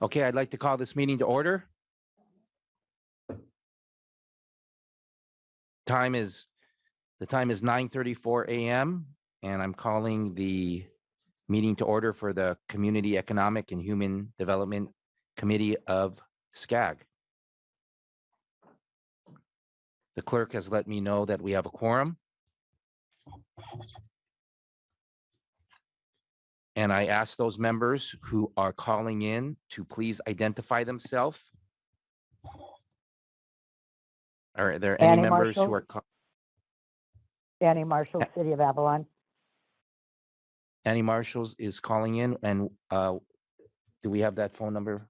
Okay, I'd like to call this meeting to order. The time is 9:34 a.m. and I'm calling the meeting to order for the Community Economic and Human Development Committee of SCAG. The clerk has let me know that we have a quorum. And I ask those members who are calling in to please identify themselves. Are there any Annie members who Marshall. are? Annie Marshall, City of Avalon. Annie Marshall is calling in, and do we have that phone number?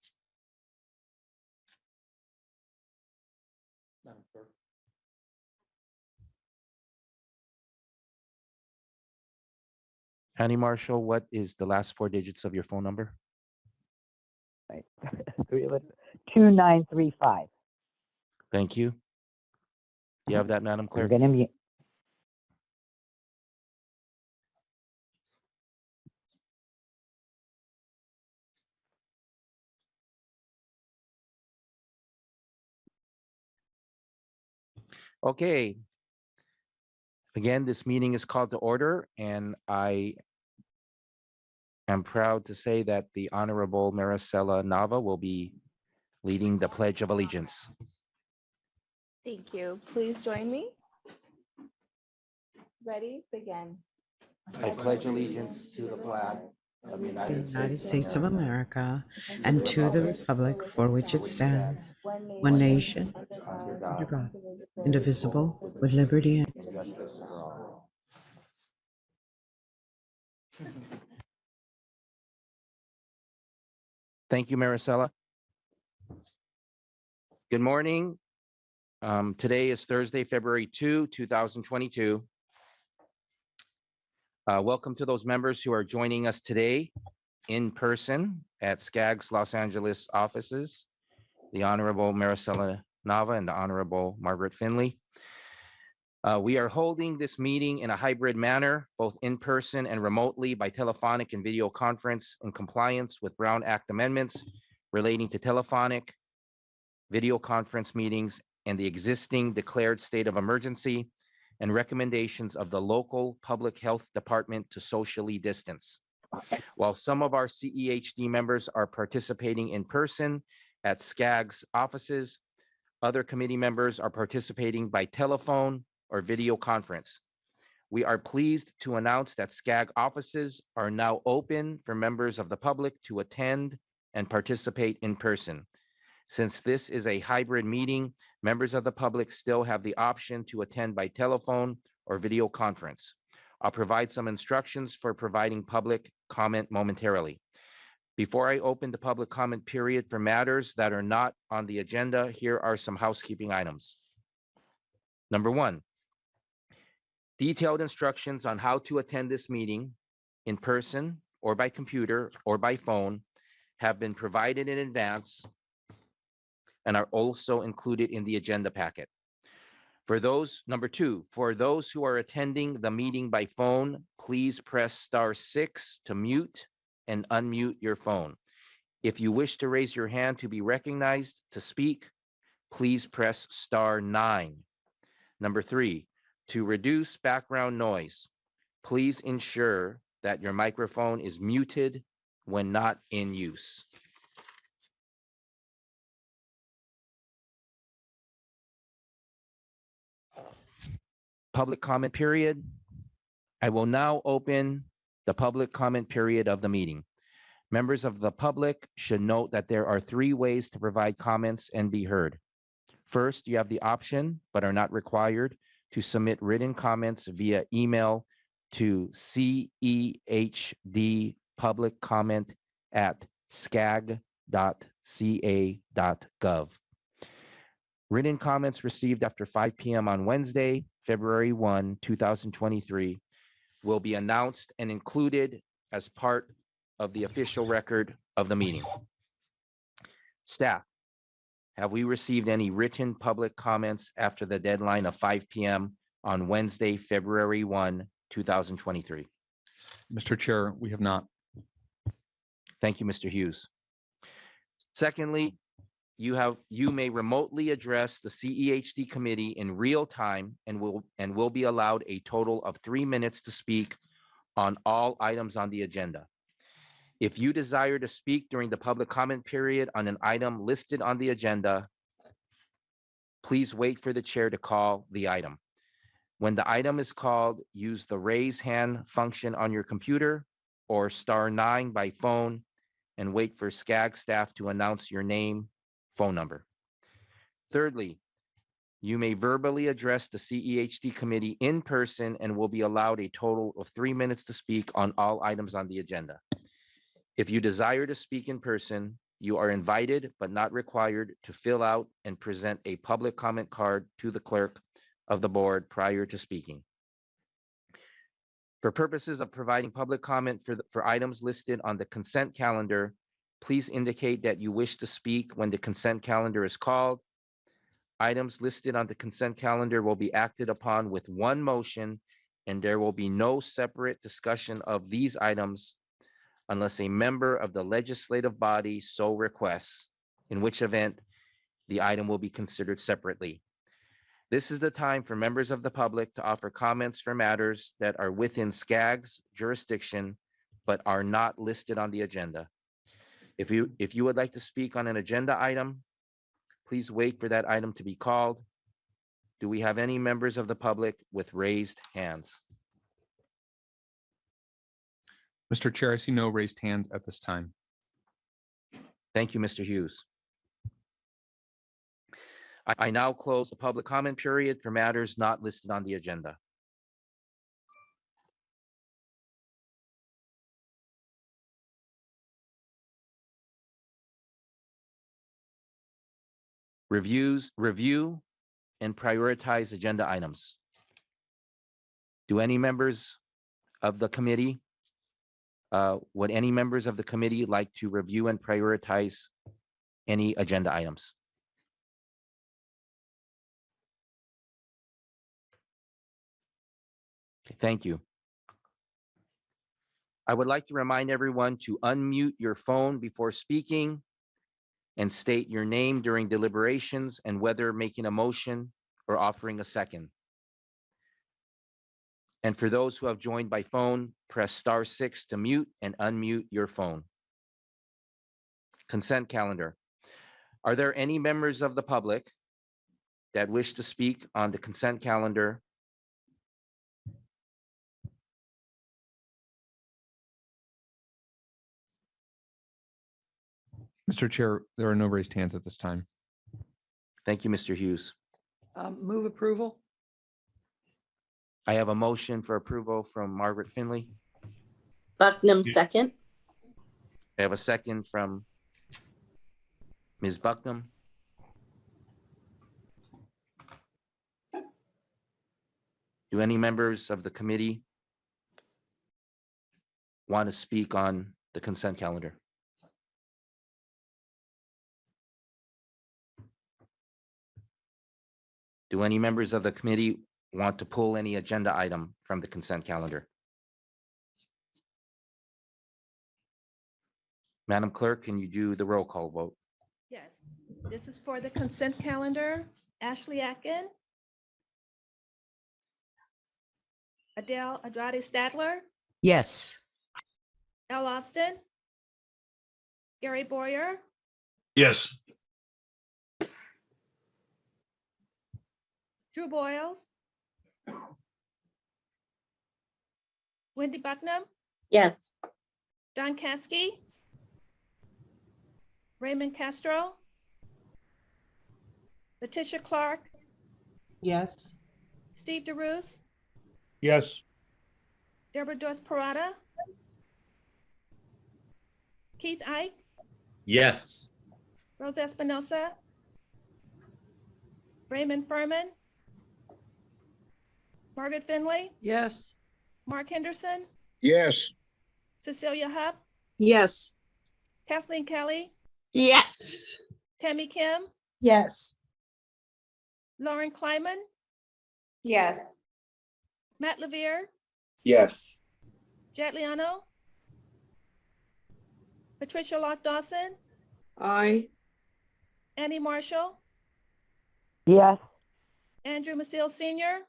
Annie Marshall, what is the last four digits of your phone number? Right. 2935. Thank you. You have that, Madam I'm Clerk? going to mute. Okay. Again, this meeting is called to order, and I am proud to say that the Honorable Maricela Nava will be leading the Pledge of Allegiance. Thank you. Please join me. Ready? Begin. I pledge allegiance to the flag of the The United United States States of America and to the republic for which it stands, one nation, under God, indivisible, with liberty and justice for all. Thank you, Maricela. Good morning. Today is Thursday, February 2, 2022. Welcome to those members who are joining us today in person at SCAG's Los Angeles offices, the Honorable Maricela Nava and the Honorable Margaret Finley. We are holding this meeting in a hybrid manner, both in person and remotely by telephonic and video conference in compliance with Brown Act amendments relating to telephonic, video conference meetings and the existing declared state of emergency and recommendations of the local public health department to socially distance. While some of our CEHD members are participating in person at SCAG's offices, other committee members are participating by telephone or video conference. We are pleased to announce that SCAG offices are now open for members of the public to attend and participate in person. Since this is a hybrid meeting, members of the public still have the option to attend by telephone or video conference. I'll provide some instructions for providing public comment momentarily. Before I open the public comment period for matters that are not on the agenda, here are some housekeeping items. Number one, detailed instructions on how to attend this meeting in person or by computer or by phone have been provided in advance and are also included in the agenda packet. Number two, for those who are attending the meeting by phone, please press *6 to mute and unmute your phone. If you wish to raise your hand to be recognized to speak, please press *9. Number three, to reduce background noise, please ensure that your microphone is muted when not in use. Public comment period. I will now open the public comment period of the meeting. Members of the public should note that there are three ways to provide comments and be heard. First, you have the option, but are not required, to submit written comments via email to cehd.publiccomment@scag.ca.gov. Written comments received after 5 p.m. on Wednesday, February 1, 2023, will be announced and included as part of the official record of the meeting. Staff, have we received any written public comments after the deadline of 5 p.m. on Wednesday, February 1, 2023? Mr. Chair, we have not. Thank you, Mr. Hughes. Secondly, you may remotely address the CEHD committee in real time and will be allowed a total of 3 minutes to speak on all items on the agenda. If you desire to speak during the public comment period on an item listed on the agenda, please wait for the chair to call the item. When the item is called, use the raise hand function on your computer or *9 by phone and wait for SCAG staff to announce your name, phone number. Thirdly, you may verbally address the CEHD committee in person and will be allowed a total of 3 minutes to speak on all items on the agenda. If you desire to speak in person, you are invited but not required to fill out and present a public comment card to the clerk of the board prior to speaking. For purposes of providing public comment for items listed on the consent calendar, please indicate that you wish to speak when the consent calendar is called. Items listed on the consent calendar will be acted upon with one motion, and there will be no separate discussion of these items unless a member of the legislative body so requests, in which event the item will be considered separately. This is the time for members of the public to offer comments for matters that are within SCAG's jurisdiction but are not listed on the agenda. If you would like to speak on an agenda item, please wait for that item to be called. Do we have any members of the public with raised hands? Mr. Chair, I see no raised hands at this time. Thank you, Mr. Hughes. I now close the public comment period for matters not listed on the agenda. Review and prioritize agenda items. Do any members of the committee, would any members of the committee like to review and prioritize any agenda items? Okay, thank you. I would like to remind everyone to unmute your phone before speaking and state your name during deliberations and whether making a motion or offering a second. And for those who have joined by phone, press *6 to mute and unmute your phone. Consent calendar. Are there any members of the public that wish to speak on the consent calendar? Mr. Chair, there are no raised hands at this time. Thank you, Mr. Hughes. Move approval. I have a motion for approval from Margaret Finley. Bucknam, second. I have a second from Ms. Bucknam. Do any members of the committee want to speak on the consent calendar? Do any members of the committee want to pull any agenda item from the consent calendar? Madam Clerk, can you do the roll call vote? Yes, this is for the consent calendar. Ashley Atkin. Adele Andrade Stadler, Yes. L. Austin, Gary Boyer, Yes. Drew Boyles, Wendy Bucknam, Yes. Don Caskey, Raymond Castro, Letitia Clark, Yes. Steve DeRusse, Yes. Deborah Joyce Parada, Keith Ike, Yes. Rose Espinosa, Raymond Furman, Margaret Finley, Yes. Mark Henderson, Yes. Cecilia Hupp, Yes. Kathleen Kelly, Yes. Tammy Kim, Yes. Lauren Kleiman, Yes. Matt Levere, Yes. Jet Liano, Patricia Lock Dawson, Aye. Annie Marshall, Yes. Andrew Masil Senior,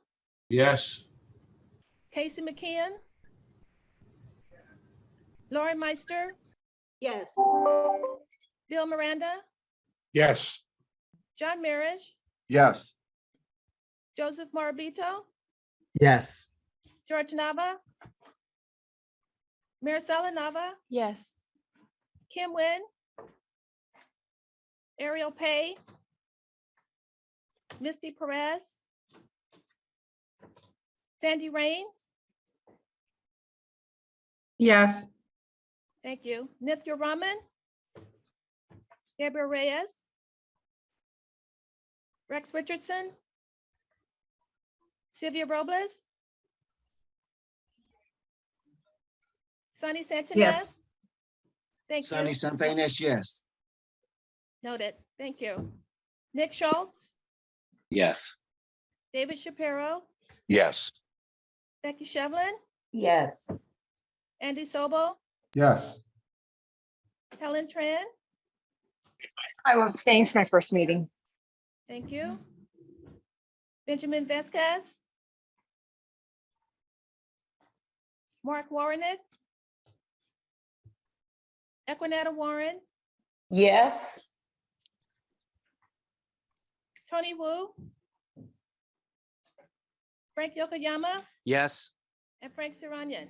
Yes. Casey McKeon, Lori Meister, Yes. Bill Miranda, Yes. John Marish, Yes. Joseph Morabito, Yes. George Nava, Maricela Nava, Yes. Kim Nguyen, Ariel Pay, Misty Perez, Sandy Rains, Yes. thank you, Nithya Raman, Gabriel Reyes, Rex Richardson, Sylvia Robles, Sunny Santinez. Yes. Thank Sunny you. Santinas, yes. Noted. Thank you. Nick Schultz, Yes. David Shapiro, Yes. Becky Shevlin, Yes. Andy Sobel, Yes. Helen Tran. I will abstain from my first meeting. Thank you. Benjamin Vasquez, Mark Warrenick, Equinetta Warren, Yes. Tony Wu, Frank Yokoyama, Yes. and Frank Siranyan.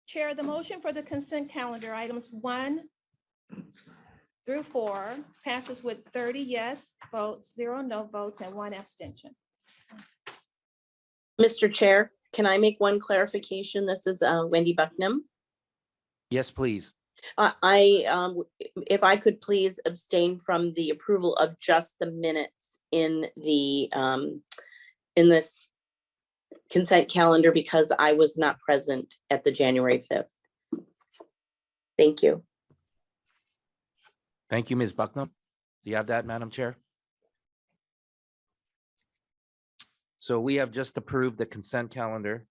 Chair, the motion for the consent calendar, items 1 through 4, passes with 30 yes votes, 0 no votes, and 1 abstention. Mr. Chair, can I make one clarification? This is Wendy Bucknam. Yes, please. If I could please abstain from the approval of just the minutes in this consent calendar because I was not present at the January 5th. Thank you. Thank you, Ms. Bucknam. Do you have that, Madam Chair? So we have just approved the consent calendar.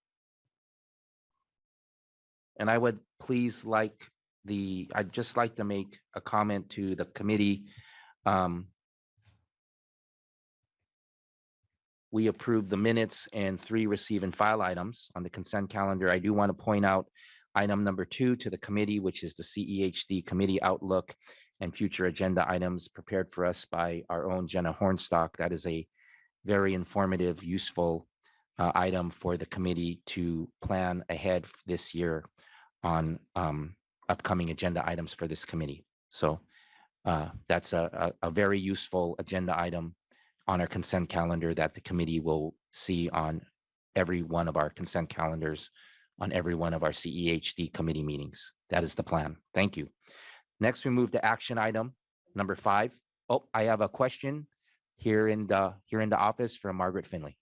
And I would please I'd just like to make a comment to the committee. We approved the minutes and 3 receive and file items on the consent calendar. I do want to point out item number 2 to the committee, which is the CEHD Committee Outlook and future agenda items prepared for us by our own Jenna Hornstock. That is a very informative, useful item for the committee to plan ahead this year on upcoming agenda items for this committee. So that's a very useful agenda item on our consent calendar that the committee will see on every one of our consent calendars on every one of our CEHD committee meetings. That is the plan. Thank you. Next, we move to action item number 5. Oh, I have a question here in the office from Margaret Finley.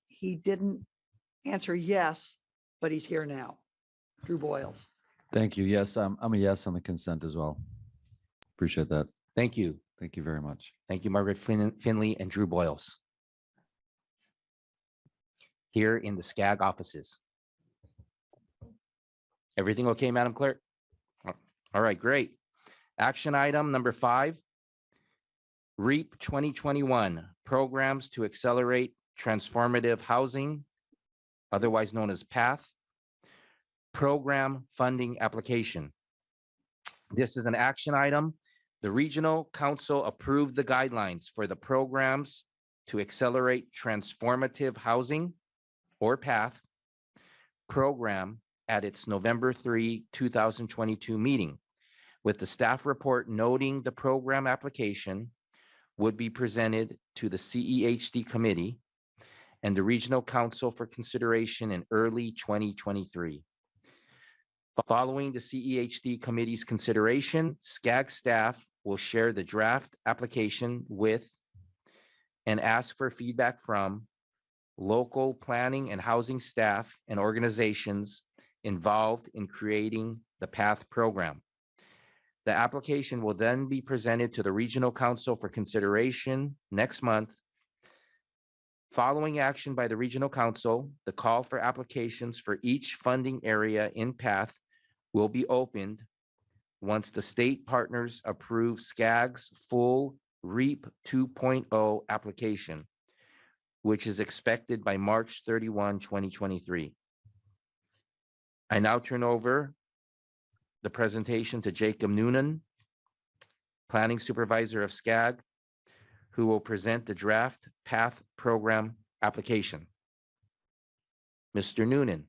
He didn't answer yes, but he's here now. Drew Boyles. Thank you. Yes, I'm a yes on the consent as well. Appreciate that. Thank you. Thank you very much. Thank you, Margaret Finley and Drew Boyles. Here in the SCAG offices. Everything okay, Madam Clerk? All right, great. Action item number 5, REAP 2021, Programs to Accelerate Transformative Housing, otherwise known as PATH, Program Funding Application. This is an action item. The Regional Council approved the guidelines for the Programs to Accelerate Transformative Housing, or PATH, program at its November 3, 2022 meeting, with the staff report noting the program application would be presented to the CEHD Committee and the Regional Council for consideration in early 2023. Following the CEHD Committee's consideration, SCAG staff will share the draft application with and ask for feedback from local planning and housing staff and organizations involved in creating the PATH program. The application will then be presented to the Regional Council for consideration next month Following action by the Regional Council, the call for applications for each funding area in PATH will be opened once the state partners approve SCAG's full REAP 2.0 application, which is expected by March 31, 2023. I now turn over the presentation to Jacob Noonan, Planning Supervisor of SCAG, who will present the draft PATH program application. Mr. Noonan.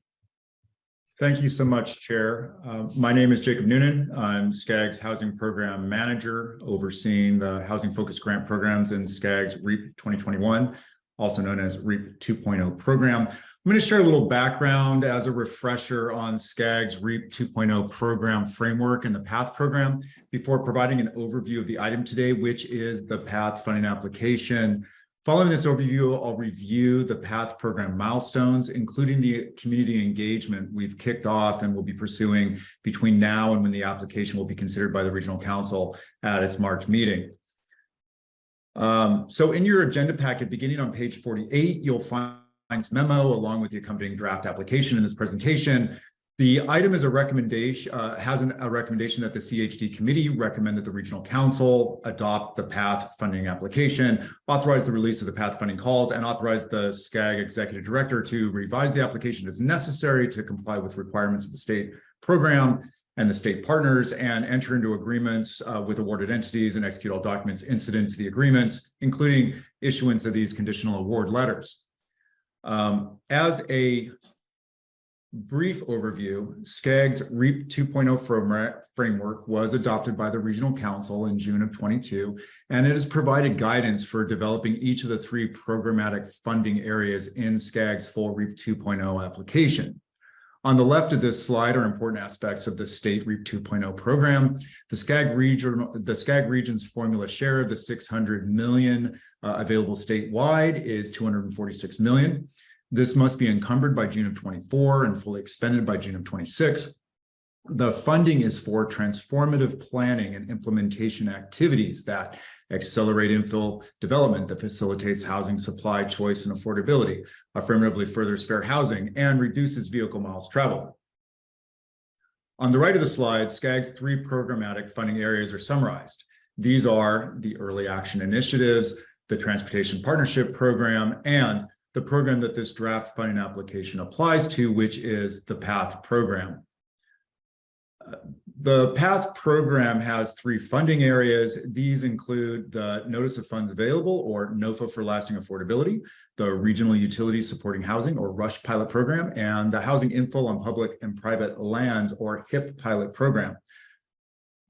Thank you so much, Chair. My name is Jacob Noonan. I'm SCAG's Housing Program Manager, overseeing the Housing Focused Grant Programs in SCAG's REAP 2021, also known as REAP 2.0 program. I'm going to share a little background as a refresher on SCAG's REAP 2.0 program framework and the PATH program before providing an overview of the item today, which is the PATH funding application. Following this overview, I'll review the PATH program milestones, including the community engagement we've kicked off and will be pursuing between now and when the application will be considered by the Regional Council at its March meeting. So in your agenda packet, beginning on page 48, you'll find a memo along with the accompanying draft application in this presentation. The item is a recommendation, a recommendation that the CEHD Committee recommend that the Regional Council adopt the PATH funding application, authorize the release of the PATH funding calls, and authorize the SCAG Executive Director to revise the application as necessary to comply with requirements of the state program and the state partners, and enter into agreements with awarded entities and execute all documents incident to the agreements, including issuance of these conditional award letters. As a brief overview, SCAG's REAP 2.0 framework was adopted by the Regional Council in June of 22, and it has provided guidance for developing each of the 3 programmatic funding areas in SCAG's full REAP 2.0 application. On the left of this slide are important aspects of the state REAP 2.0 program. The SCAG region's formula share of the $600 million available statewide is $246 million. This must be encumbered by June of 24 and fully expended by June of 26. The funding is for transformative planning and implementation activities that accelerate infill development that facilitates housing supply, choice, and affordability, affirmatively furthers fair housing, and reduces vehicle miles traveled. On the right of the slide, SCAG's 3 programmatic funding areas are summarized. These are the early action initiatives, the Transportation Partnership Program, and the program that this draft funding application applies to, which is the PATH program. The PATH program has 3 funding areas. These include the Notice of Funds Available, or NOFA for Lasting Affordability, the Regional Utility Supporting Housing, or RUSH pilot program, and the Housing Infill on Public and Private Lands, or HIP pilot program.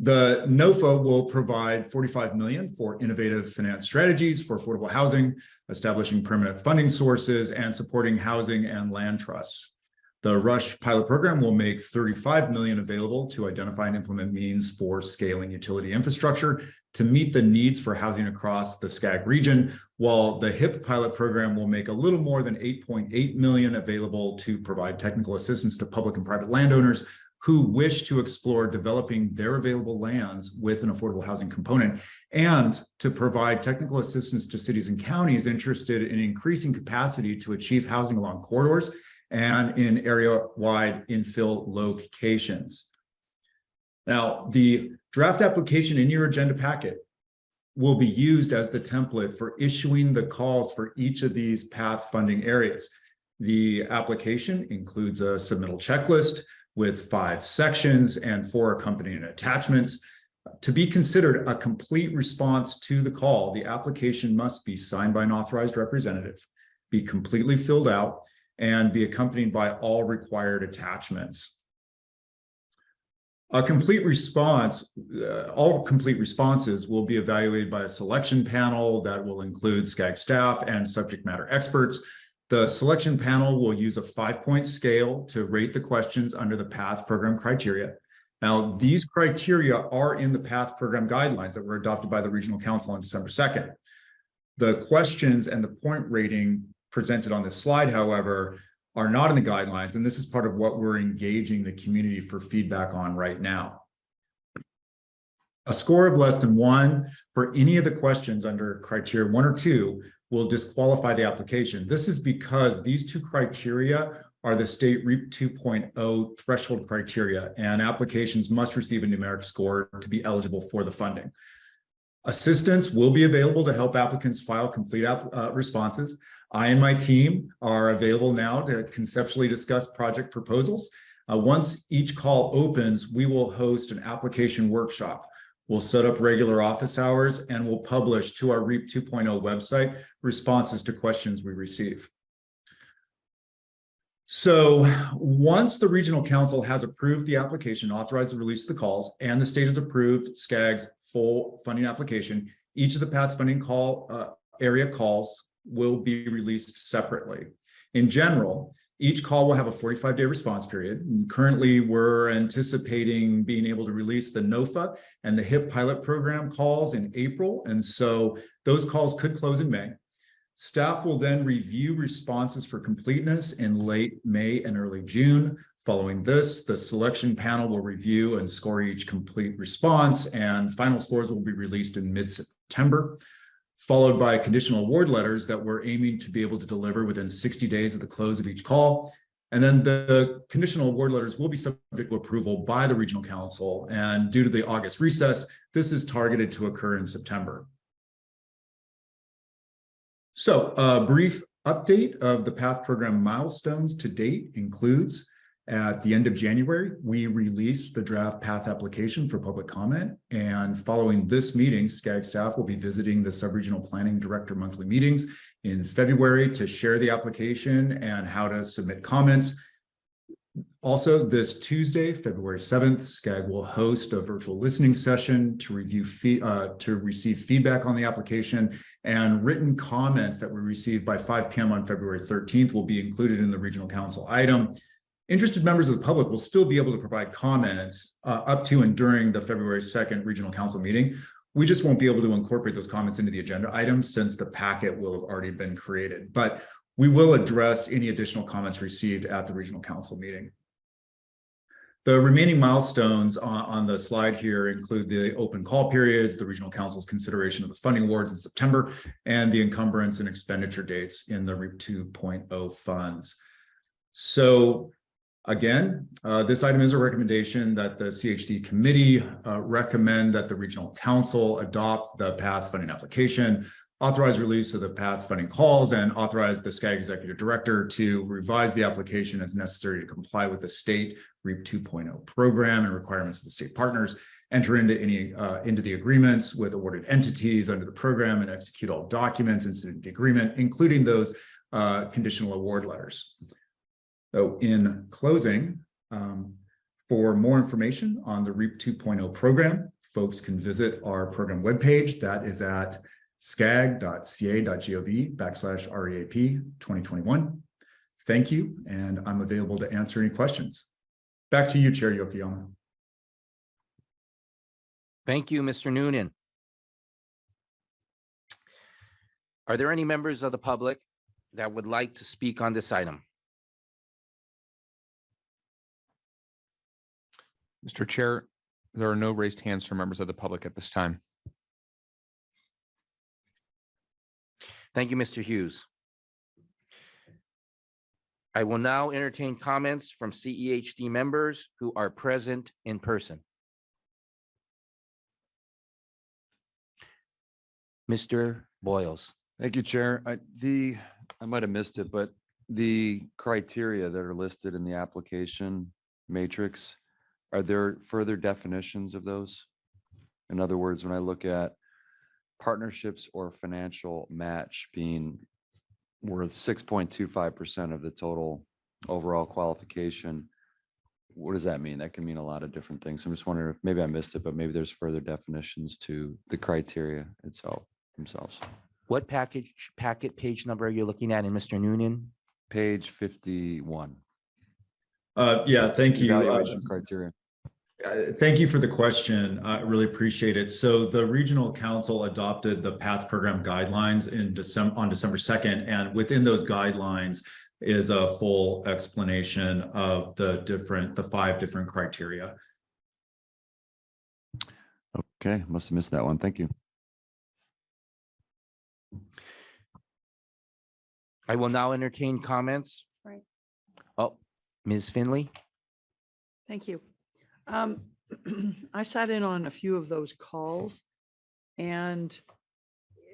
The NOFA will provide $45 million for innovative finance strategies for affordable housing, establishing permanent funding sources, and supporting housing and land trusts. The RUSH pilot program will make $35 million available to identify and implement means for scaling utility infrastructure to meet the needs for housing across the SCAG region, while the HIP pilot program will make a little more than $8.8 million available to provide technical assistance to public and private landowners who wish to explore developing their available lands with an affordable housing component, and to provide technical assistance to cities and counties interested in increasing capacity to achieve housing along corridors and in area-wide infill locations. Now, the draft application in your agenda packet will be used as the template for issuing the calls for each of these PATH funding areas. The application includes a submittal checklist with 5 sections and 4 accompanying attachments. To be considered a complete response to the call, the application must be signed by an authorized representative, be completely filled out, and be accompanied by all required attachments. A complete response, all complete responses will be evaluated by a selection panel that will include SCAG staff and subject matter experts. The selection panel will use a 5-point scale to rate the questions under the PATH program criteria. Now, these criteria are in the PATH program guidelines that were adopted by the Regional Council on December 2nd. The questions and the point rating presented on this slide, however, are not in the guidelines, and this is part of what we're engaging the community for feedback on right now. A score of less than 1 for any of the questions under criteria 1 or 2 will disqualify the application. This is because these two criteria are the state REAP 2.0 threshold criteria, and applications must receive a numeric score to be eligible for the funding. Assistance will be available to help applicants file complete responses. I and my team are available now to conceptually discuss project proposals. Once each call opens, we will host an application workshop. We'll set up regular office hours and we'll publish to our REAP 2.0 website responses to questions we receive. So once the regional council has approved the application, authorized the release of the calls, and the state has approved SCAG's full funding application, each of the PATH funding area calls will be released separately. In general, each call will have a 45-day response period. And currently, we're anticipating being able to release the NOFA and the HIP pilot program calls in April. And so those calls could close in May. Staff will then review responses for completeness in late May and early June. Following this, the selection panel will review and score each complete response, and final scores will be released in mid-September, followed by conditional award letters that we're aiming to be able to deliver within 60 days of the close of each call. And then the conditional award letters will be subject to approval by the regional council. And due to the August recess, this is targeted to occur in September. So a brief update of the PATH program milestones to date includes at the end of January, we released the draft PATH application for public comment. And following this meeting, SCAG staff will be visiting the Subregional Planning Director monthly meetings in February to share the application and how to submit comments. Also, this Tuesday, February 7th, SCAG will host a virtual listening session to receive feedback on the application, and written comments that we received by 5 p.m. on February 13th will be included in the regional council item. Interested members of the public will still be able to provide comments up to and during the February 2nd regional council meeting. We just won't be able to incorporate those comments into the agenda items since the packet will have already been created, but we will address any additional comments received at the regional council meeting. The remaining milestones on the slide here include the open call periods, the regional council's consideration of the funding awards in September, and the encumbrance and expenditure dates in the REAP 2.0 funds. So again, this item is a recommendation that the CEHD committee recommend that the regional council adopt the PATH funding application, authorize release of the PATH funding calls, and authorize the SCAG executive director to revise the application as necessary to comply with the state REAP 2.0 program and requirements of the state partners, enter into the agreements with awarded entities under the program, and execute all documents incident to the agreement, including those conditional award letters. So in closing, for more information on the REAP 2.0 program, folks can visit our program webpage. That is at scag.ca.gov/REAP 2021. Thank you, and I'm available to answer any questions. Back to you, Chair Yokoyama. Thank you, Mr. Noonan. Are there any members of the public that would like to speak on this item? Mr. Chair, there are no raised hands from members of the public at this time. Thank you, Mr. Hughes. I will now entertain comments from CEHD members who are present in person. Mr. Boyles. Thank you, Chair. I might have missed it, but the criteria that are listed in the application matrix, are there further definitions of those? In other words, when I look at partnerships or financial match being worth 6.25% of the total overall qualification, what does that mean? That can mean a lot of different things. I'm just wondering if maybe I missed it, but maybe there's further definitions to the criteria themselves. What packet page number are you looking at in Mr. Noonan? Page 51. Yeah, thank you. Evaluation criteria. Thank you for the question. I really appreciate it. So the regional council adopted the PATH program guidelines on December 2nd, and within those guidelines is a full explanation of the 5 different criteria. Okay, must have missed that one. Thank you. I will now entertain comments. Right. Oh, Ms. Finley? Thank you. I sat in on a few of those calls and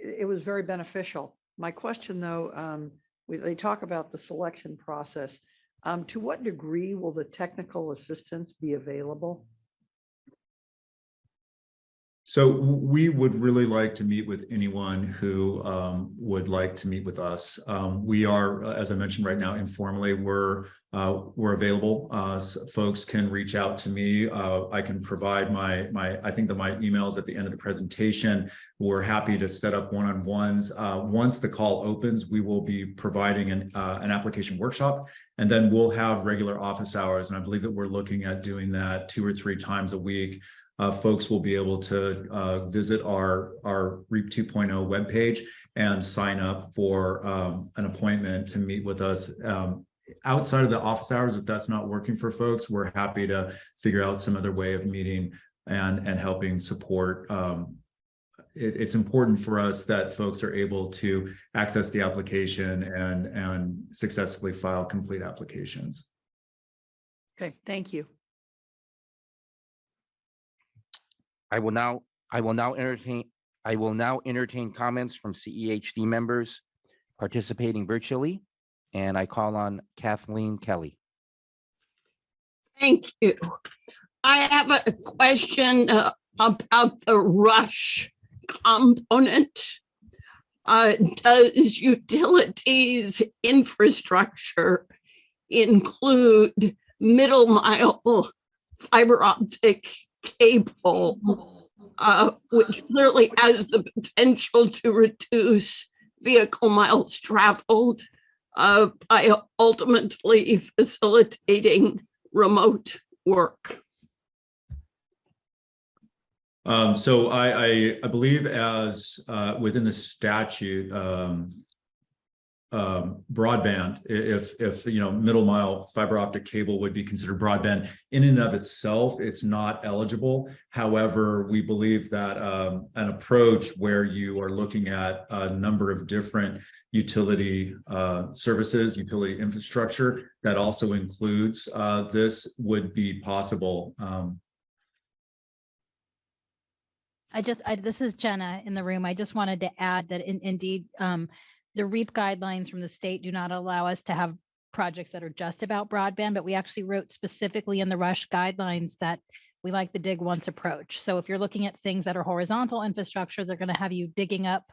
it was very beneficial. My question though, they talk about the selection process. To what degree will the technical assistance be available? So we would really like to meet with anyone who would like to meet with us. We are, as I mentioned right now, informally, we're available. Folks can reach out to me. I can provide I think that my email is at the end of the presentation. We're happy to set up one-on-ones. Once the call opens, we will be providing an application workshop, and then we'll have regular office hours. And I believe that we're looking at doing that 2 or 3 times a week. Folks will be able to visit our REAP 2.0 webpage and sign up for an appointment to meet with us. Outside of the office hours, if that's not working for folks, we're happy to figure out some other way of meeting and helping support. It's important for us that folks are able to access the application and successfully file complete applications. Okay, thank you. I will now entertain comments from CEHD members participating virtually, and I call on Kathleen Kelly. Thank you. I have a question about the rush component. Does utilities infrastructure include middle mile fiber optic cable, which clearly has the potential to reduce vehicle miles traveled by ultimately facilitating remote work? So I believe as within the statute, broadband, if middle mile fiber optic cable would be considered broadband, in and of itself, it's not eligible. However, we believe that an approach where you are looking at a number of different utility services, utility infrastructure that also includes this would be possible. This is Jenna in the room. I just wanted to add that indeed, the REAP guidelines from the state do not allow us to have projects that are just about broadband, but we actually wrote specifically in the RUSH guidelines that we like the dig once approach. So if you're looking at things that are horizontal infrastructure, they're going to have you digging up,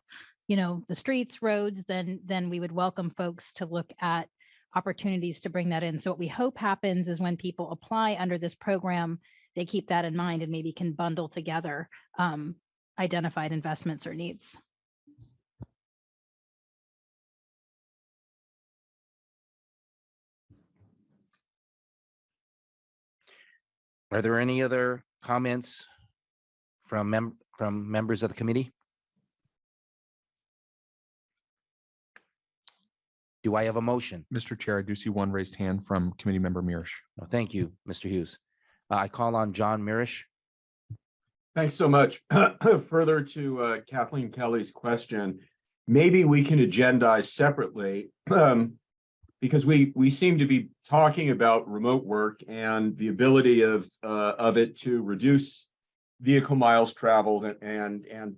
the streets, roads, then we would welcome folks to look at opportunities to bring that in. So what we hope happens is when people apply under this program, they keep that in mind and maybe can bundle together identified investments or needs. Are there any other comments from members of the committee? Do I have a motion? Mr. Chair, I do see one raised hand from committee member Mirisch. Oh, thank you, Mr. Hughes. I call on John Mirisch. Thanks so much. Further to Kathleen Kelly's question, maybe we can agendize separately because we seem to be talking about remote work and the ability of it to reduce vehicle miles traveled and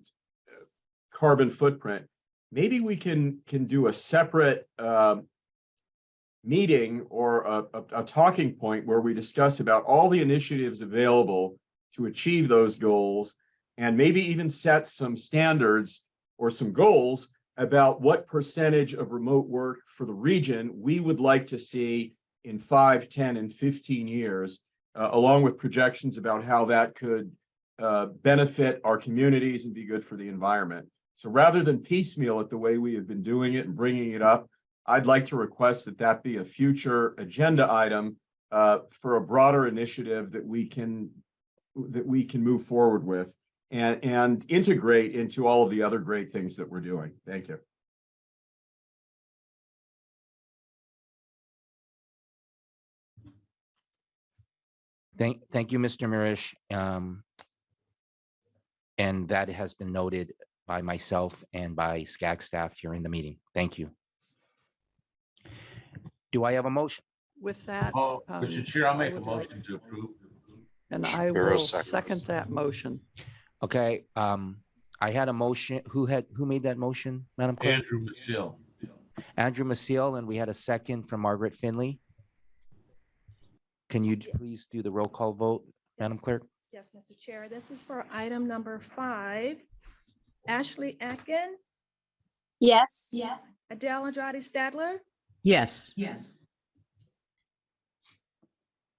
carbon footprint. Maybe we can do a separate meeting or a talking point where we discuss about all the initiatives available to achieve those goals, and maybe even set some standards or some goals about what percentage of remote work for the region we would like to see in 5, 10, and 15 years, along with projections about how that could benefit our communities and be good for the environment. So rather than piecemeal it the way we have been doing it and bringing it up, I'd like to request that that be a future agenda item for a broader initiative that we can move forward with and integrate into all of the other great things that we're doing. Thank you. Thank you, Mr. Mirisch. And that has been noted by myself and by SCAG staff during the meeting. Thank you. Do I have a motion? With that. Mr. Chair, I'll I make a would like- motion to approve. And I Shapiro will seconds. second that motion. Okay, I had a motion. Who made that motion, Madam Clerk? Andrew Michelle. Andrew Maciel, and we had a second from Margaret Finley. Can you please do the roll call vote, Madam Clerk? Yes, Mr. Chair, this is for item number 5. Ashley Atkin, Yes. Adele Andrade Stadler, Yes.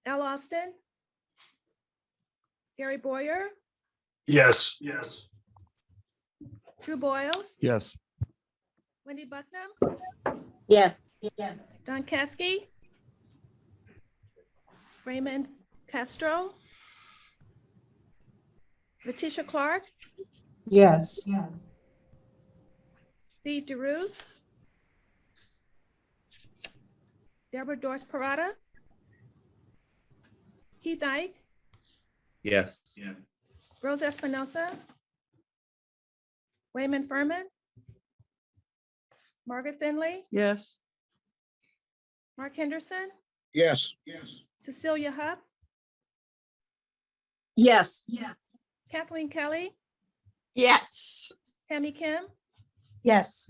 Al Austin, Gary Boyer, Yes. Drew Boyles, Yes. Wendy Bucknam, Yes. Don Caskey, Raymond Castro, Letitia Clark, Yes. Steve DeRuse, Deborah Dorst Parada, Keith Ike, Yes. Rose Espinosa, Raymond Furman, Margaret Finley, Yes. Mark Henderson, Yes. Cecilia Hupp, Yes. Kathleen Kelly, Yes. Tammy Kim, Yes.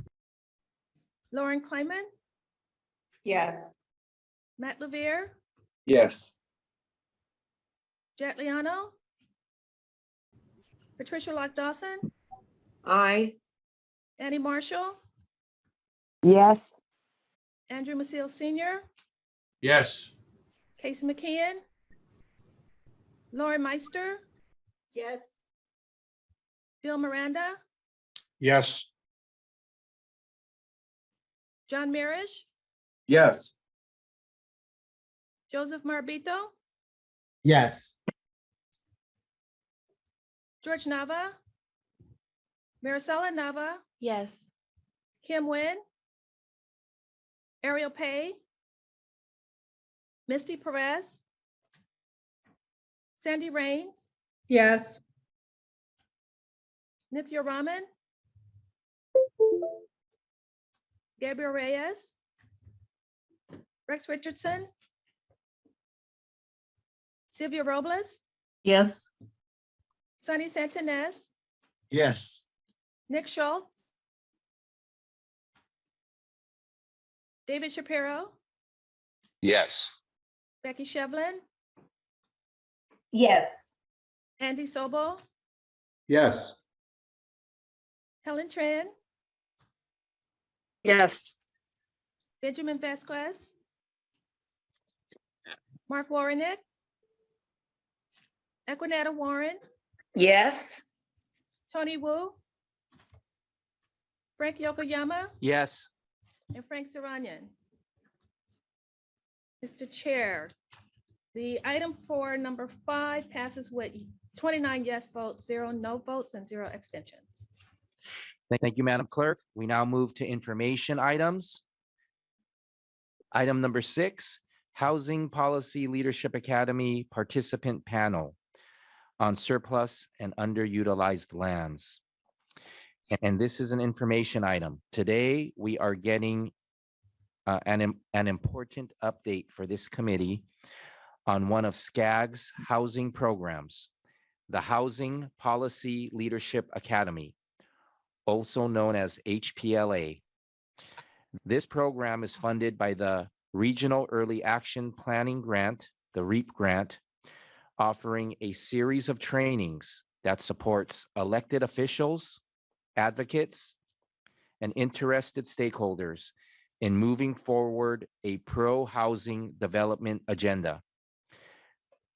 Lauren Kleiman, Yes. Matt Levere, Yes. Jet Liano, Patricia Lock Dawson, Aye. Annie Marshall, Yes. Andrew Maciel Senior, Yes. Casey McKeon, Lori Meister, Yes. Bill Miranda, Yes. John Mirish, Yes. Joseph Marbito, Yes. George Nava, Maricela Nava, Yes. Kim Nguyen, Ariel Pay, Misty Perez, Sandy Rains, Yes. Nithya Raman, Gabriel Reyes, Rex Richardson, Sylvia Robles, Yes. Sunny Santinez, Yes. Nick Schultz, David Shapiro, Yes. Becky Shevlin, Yes. Andy Sobel, Yes. Helen Tran, Yes. Benjamin Vasquez, Mark Warrenick, Equinetta Warren, Yes. Tony Wu, Frank Yokoyama, Yes. and Frank Saranian. Mr. Chair, the item for number 5 passes with 29 yes votes, 0 no votes, and 0 abstentions. Thank you, Madam Clerk. We now move to information items. Item number 6, Housing Policy Leadership Academy Participant Panel on Surplus and Underutilized Lands. And this is an information item. Today, we are getting an important update for this committee on one of SCAG's housing programs, the Housing Policy Leadership Academy, also known as HPLA. This program is funded by the Regional Early Action Planning Grant, the REAP grant, offering a series of trainings that supports elected officials, advocates, and interested stakeholders in moving forward a pro-housing development agenda.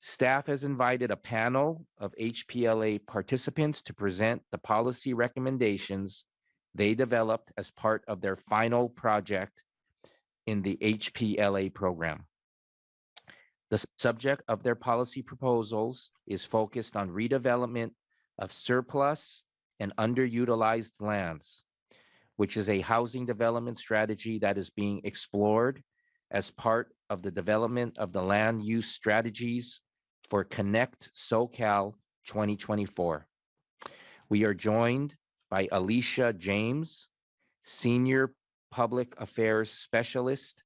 Staff has invited a panel of HPLA participants to present the policy recommendations they developed as part of their final project in the HPLA program. The subject of their policy proposals is focused on redevelopment of surplus and underutilized lands, which is a housing development strategy that is being explored as part of the development of the land use strategies for Connect SoCal 2024. We are joined by Alicia James, Senior Public Affairs Specialist,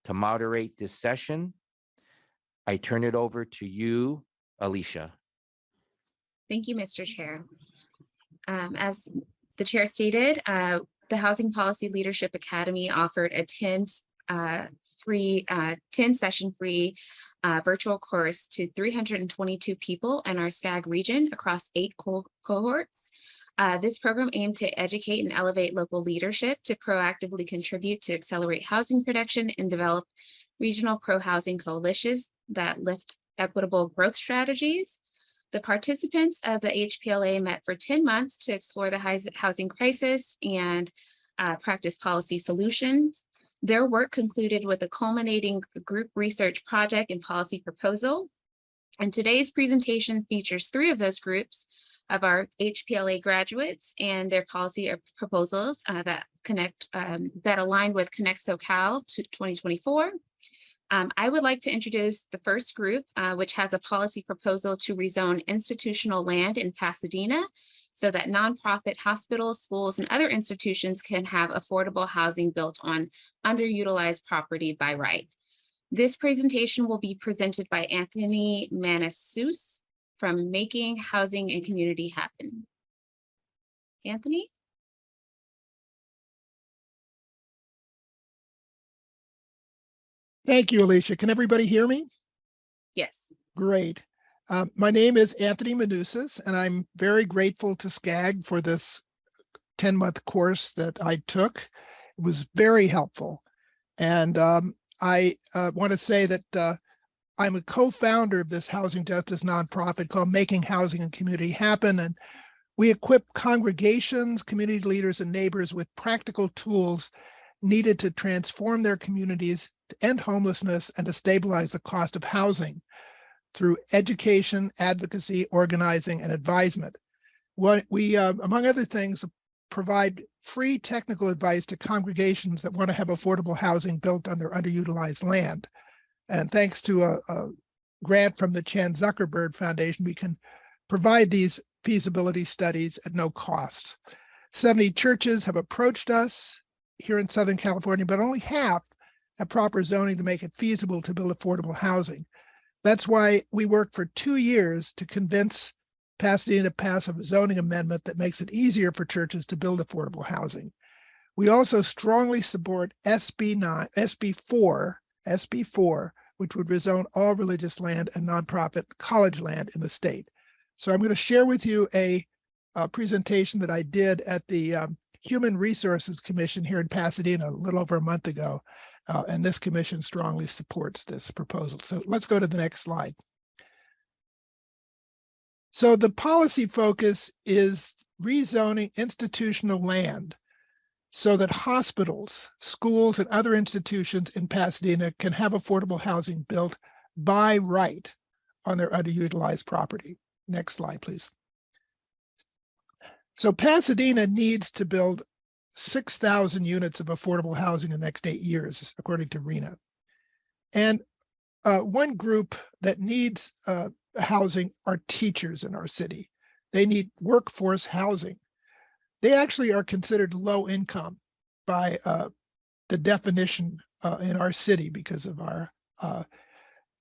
to moderate this session. I turn it over to you, Alicia. Thank you, Mr. Chair. As the chair stated, the Housing Policy Leadership Academy offered a 10 session free virtual course to 322 people in our SCAG region across 8 cohorts. This program aimed to educate and elevate local leadership to proactively contribute to accelerate housing production and develop regional pro-housing coalitions that lift equitable growth strategies. The participants of the HPLA met for 10 months to explore the housing crisis and practice policy solutions. Their work concluded with a culminating group research project and policy proposal. And today's presentation features 3 of those groups of our HPLA graduates and their policy proposals that align with Connect SoCal to 2024. I would like to introduce the first group, which has a policy proposal to rezone institutional land in Pasadena so that nonprofit hospitals, schools, and other institutions can have affordable housing built on underutilized property by right. This presentation will be presented by Anthony Manasus from Making Housing and Community Happen. Anthony? Thank you, Alicia. Can everybody hear me? Yes. Great. My name is Anthony Manasus, and I'm very grateful to SCAG for this 10-month course that I took. It was very helpful. And I want to say that I'm a co-founder of this housing justice nonprofit called Making Housing and Community Happen. And we equip congregations, community leaders, and neighbors with practical tools needed to transform their communities, to end homelessness, and to stabilize the cost of housing through education, advocacy, organizing, and advisement. What we, among other things, provide free technical advice to congregations that want to have affordable housing built on their underutilized land. And thanks to a grant from the Chan Zuckerberg Foundation, we can provide these feasibility studies at no cost. 70 churches have approached us here in Southern California, but only half have proper zoning to make it feasible to build affordable housing. That's why we worked for 2 years to convince Pasadena to pass a zoning amendment that makes it easier for churches to build affordable housing. We also strongly support SB 4, which would rezone all religious land and nonprofit college land in the state. So I'm going to share with you a presentation that I did at the Human Resources Commission here in Pasadena a little over a month ago. And this commission strongly supports this proposal. So let's go to the next slide. So the policy focus is rezoning institutional land so that hospitals, schools, and other institutions in Pasadena can have affordable housing built by right on their underutilized property. Next slide, please. So Pasadena needs to build 6,000 units of affordable housing in the next 8 years, according to RHNA. And one group that needs housing are teachers in our city. They need workforce housing. They actually are considered low income by the definition in our city because of our,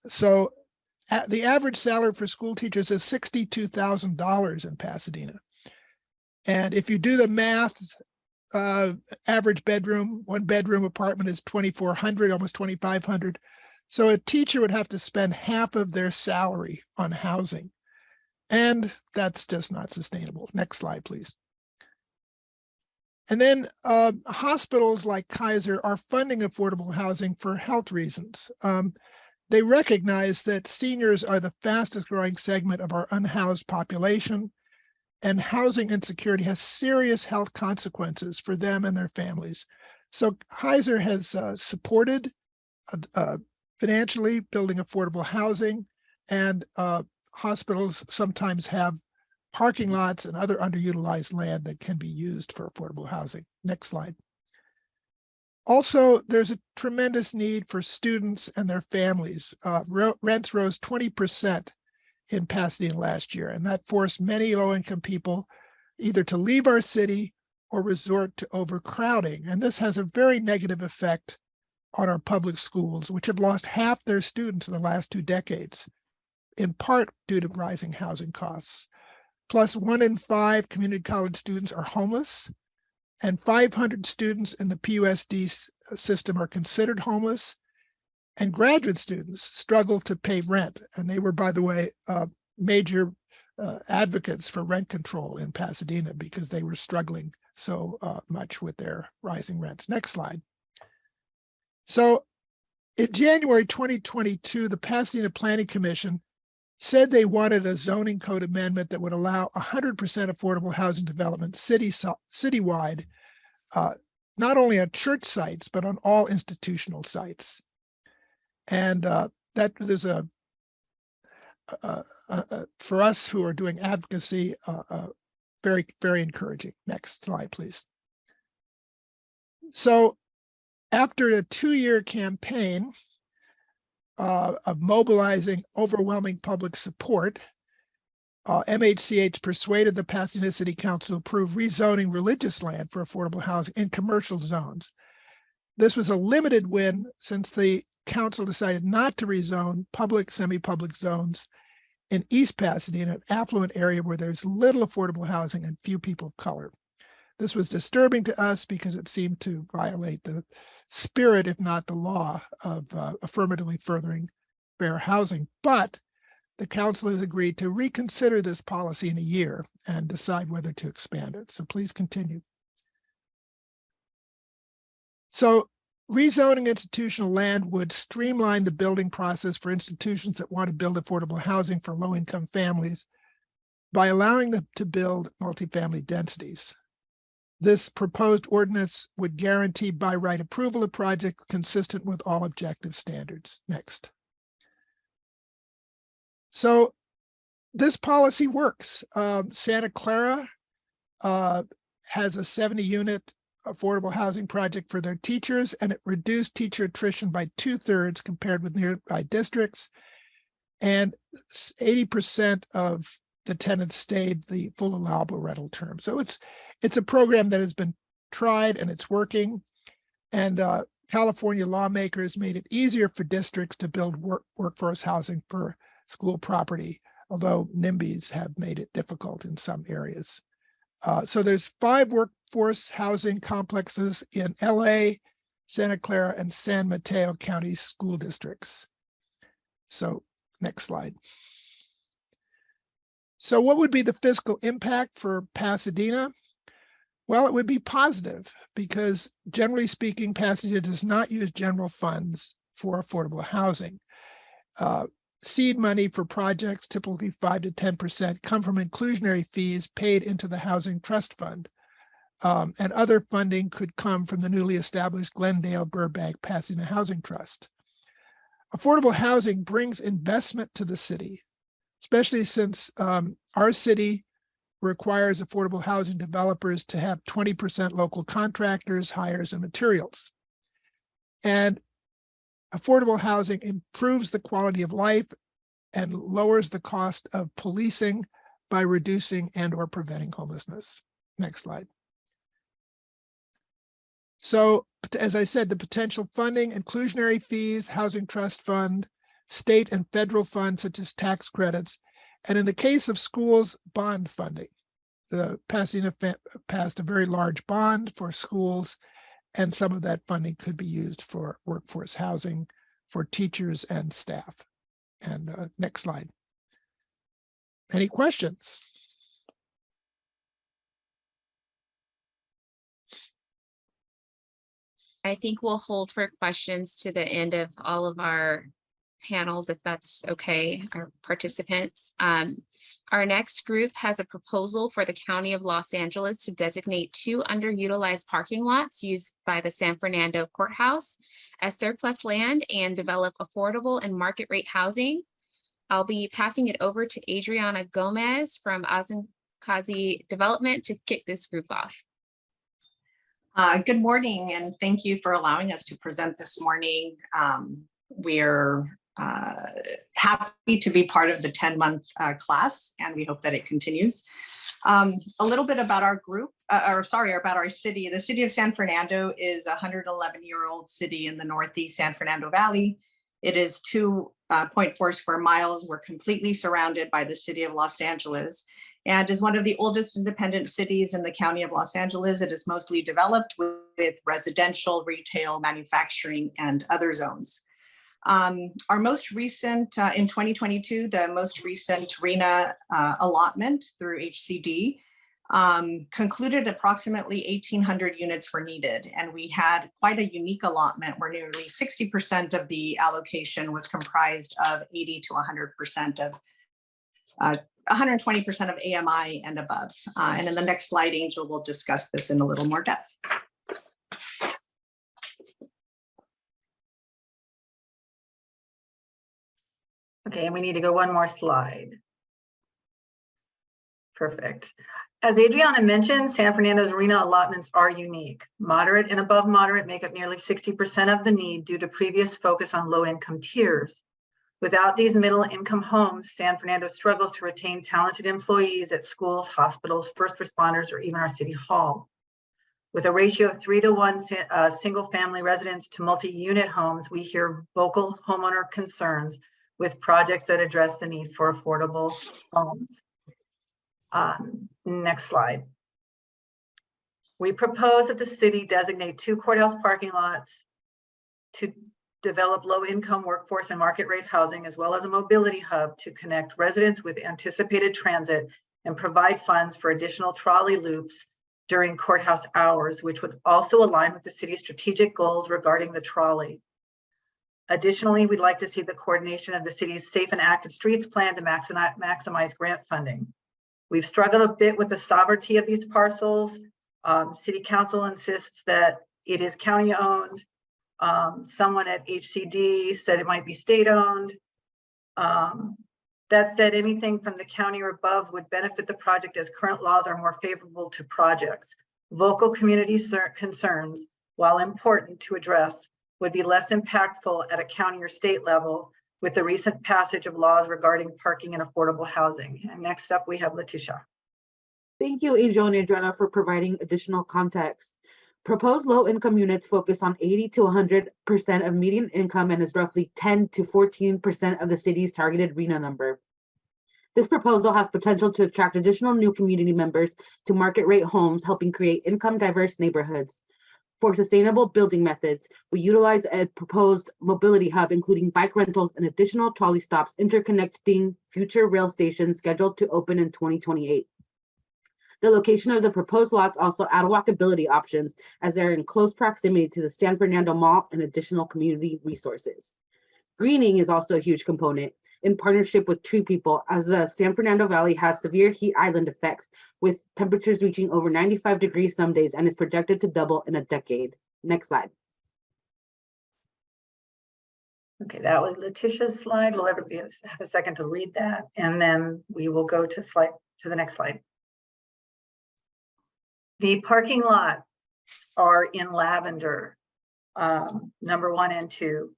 the average salary for school teachers is $62,000 in Pasadena. And if you do the math, average bedroom, 1-bedroom apartment is $2,400, almost $2,500. So a teacher would have to spend half of their salary on housing. And that's just not sustainable. Next slide, please. And then hospitals like Kaiser are funding affordable housing for health reasons. They recognize that seniors are the fastest growing segment of our unhoused population, and housing insecurity has serious health consequences for them and their families. So Kaiser has supported financially building affordable housing, and hospitals sometimes have parking lots and other underutilized land that can be used for affordable housing. Next slide. Also, there's a tremendous need for students and their families. Rents rose 20% in Pasadena last year, and that forced many low-income people either to leave our city or resort to overcrowding. And this has a very negative effect on our public schools, which have lost half their students in the last 2 decades, in part due to rising housing costs. Plus, 1 in 5 community college students are homeless, and 500 students in the PUSD system are considered homeless, and graduate students struggle to pay rent. And they were, by the way, major advocates for rent control in Pasadena because they were struggling so much with their rising rents. Next slide. So in January 2022, the Pasadena Planning Commission said they wanted a zoning code amendment that would allow 100% affordable housing development citywide, not only on church sites, but on all institutional sites. And that is for us who are doing advocacy, very, very encouraging. Next slide, please. So after a 2-year campaign of mobilizing overwhelming public support, MHCH persuaded the Pasadena City Council to approve rezoning religious land for affordable housing in commercial zones. This was a limited win since the council decided not to rezone public, semi-public zones in East Pasadena, an affluent area where there's little affordable housing and few people of color. This was disturbing to us because it seemed to violate the spirit, if not the law, of affirmatively furthering fair housing. But the council has agreed to reconsider this policy in a year and decide whether to expand it. So please continue. So rezoning institutional land would streamline the building process for institutions that want to build affordable housing for low-income families by allowing them to build multifamily densities. This proposed ordinance would guarantee by right approval of projects consistent with all objective standards. Next. So this policy works. Santa Clara has a 70-unit affordable housing project for their teachers, and it reduced teacher attrition by 2/3 compared with nearby districts. And 80% of the tenants stayed the full allowable rental term. So it's a program that has been tried and it's working. And California lawmakers made it easier for districts to build workforce housing for school property, although NIMBYs have made it difficult in some areas. So there's 5 workforce housing complexes in LA, Santa Clara, and San Mateo County school districts. So next slide. So what would be the fiscal impact for Pasadena? Well, it would be positive because generally speaking, Pasadena does not use general funds for affordable housing. Seed money for projects, typically 5 to 10%, come from inclusionary fees paid into the Housing Trust Fund. And other funding could come from the newly established Glendale, Burbank, Pasadena Housing Trust. Affordable housing brings investment to the city, especially since our city requires affordable housing developers to have 20% local contractors, hires, and materials. And affordable housing improves the quality of life and lowers the cost of policing by reducing and/or preventing homelessness. Next slide. So, as I said, the potential funding, inclusionary fees, housing trust fund, state and federal funds such as tax credits, and in the case of schools, bond funding. The Pasadena passed a very large bond for schools, and some of that funding could be used for workforce housing for teachers and staff. And next slide. Any questions? I think we'll hold for questions to the end of all of our panels, if that's okay, our participants. Our next group has a proposal for the County of Los Angeles to designate 2 underutilized parking lots used by the San Fernando Courthouse as surplus land and develop affordable and market rate housing. I'll be passing it over to Adriana Gomez from Azinkazi Development to kick this group off. Good morning, and thank you for allowing us to present this morning. We're happy to be part of the 10-month class, and we hope that it continues. A little bit about our group. about our city. The city of San Fernando is a 111-year-old city in the Northeast San Fernando Valley. It is 2.4 square miles. We're completely surrounded by the city of Los Angeles and is one of the oldest independent cities in the county of Los Angeles. It is mostly developed with residential, retail, manufacturing, and other zones. Our most recent, in 2022, the most recent RHNA allotment through HCD concluded approximately 1,800 units were needed. And we had quite a unique allotment where nearly 60% of the allocation was comprised of 80 to 100% of 120% of AMI and above. And in the next slide, Angel will discuss this in a little more depth. Okay, and we need to go one more slide. Perfect. As Adriana mentioned, San Fernando's RHNA allotments are unique. Moderate and above moderate make up nearly 60% of the need due to previous focus on low-income tiers. Without these middle-income homes, San Fernando struggles to retain talented employees at schools, hospitals, first responders, or even our city hall. With a ratio of 3-to-1 single-family residence to multi-unit homes, we hear vocal homeowner concerns with projects that address the need for affordable homes. Next slide. We propose that the city designate 2 courthouse parking lots to develop low-income workforce and market rate housing, as well as a mobility hub to connect residents with anticipated transit and provide funds for additional trolley loops during courthouse hours, which would also align with the city's strategic goals regarding the trolley. Additionally, we'd like to see the coordination of the city's safe and active streets plan to maximize grant funding. We've struggled a bit with the sovereignty of these parcels. City council insists that it is county owned. Someone at HCD said it might be state owned. That said, anything from the county or above would benefit the project as current laws are more favorable to projects. Vocal community concerns, while important to address, would be less impactful at a county or state level with the recent passage of laws regarding parking and affordable housing. And next up, we have Letitia. Thank you, Angel and Adriana, for providing additional context. Proposed low-income units focus on 80 to 100% of median income and is roughly 10 to 14% of the city's targeted RHNA number. This proposal has potential to attract additional new community members to market rate homes, helping create income diverse neighborhoods. For sustainable building methods, we utilize a proposed mobility hub, including bike rentals and additional trolley stops interconnecting future rail stations scheduled to open in 2028. The location of the proposed lots also add walkability options as they're in close proximity to the San Fernando Mall and additional community resources. Greening is also a huge component in partnership with Tree People, as the San Fernando Valley has severe heat island effects with temperatures reaching over 95 degrees some days and is projected to double in a decade. Next slide. Okay, that was Letitia's slide. Will everybody have a second to read that? And then we will go to the next slide. The parking lots are in lavender, number 1 and 2.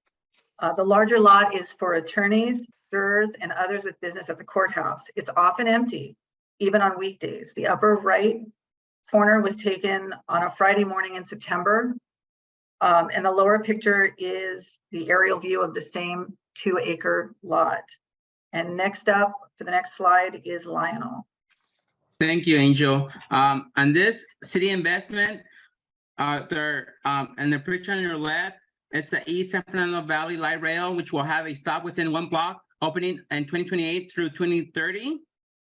The larger lot is for attorneys, jurors, and others with business at the courthouse. It's often empty, even on weekdays. The upper right corner was taken on a Friday morning in September. And the lower picture is the aerial view of the same 2-acre lot. And next up for the next slide is Lionel. Thank you, Angel. On this city investment, and the picture on your left, it's the East San Fernando Valley Light Rail, which will have a stop within 1 block, opening in 2028 through 2030.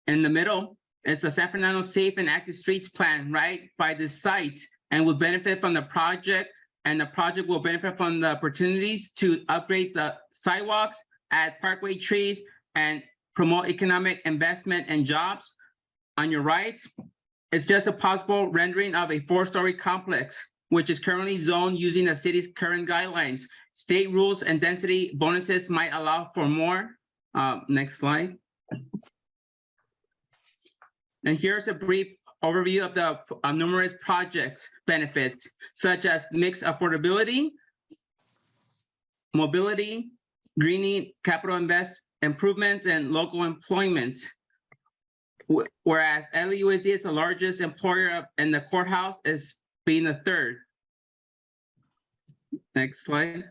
In the middle, it's the San Fernando Safe and Active Streets Plan, right by this site, and will benefit from the project, and the project will benefit from the opportunities to upgrade the sidewalks, add parkway trees, and promote economic investment and jobs. On your right, it's just a possible rendering of a 4-story complex, which is currently zoned using the city's current guidelines. State rules and density bonuses might allow for more. Next slide. And here's a brief overview of the numerous projects benefits, such as mixed affordability, mobility, greening, capital improvements, and local employment. whereas LUSD is the largest employer and the courthouse is being the third. Next slide.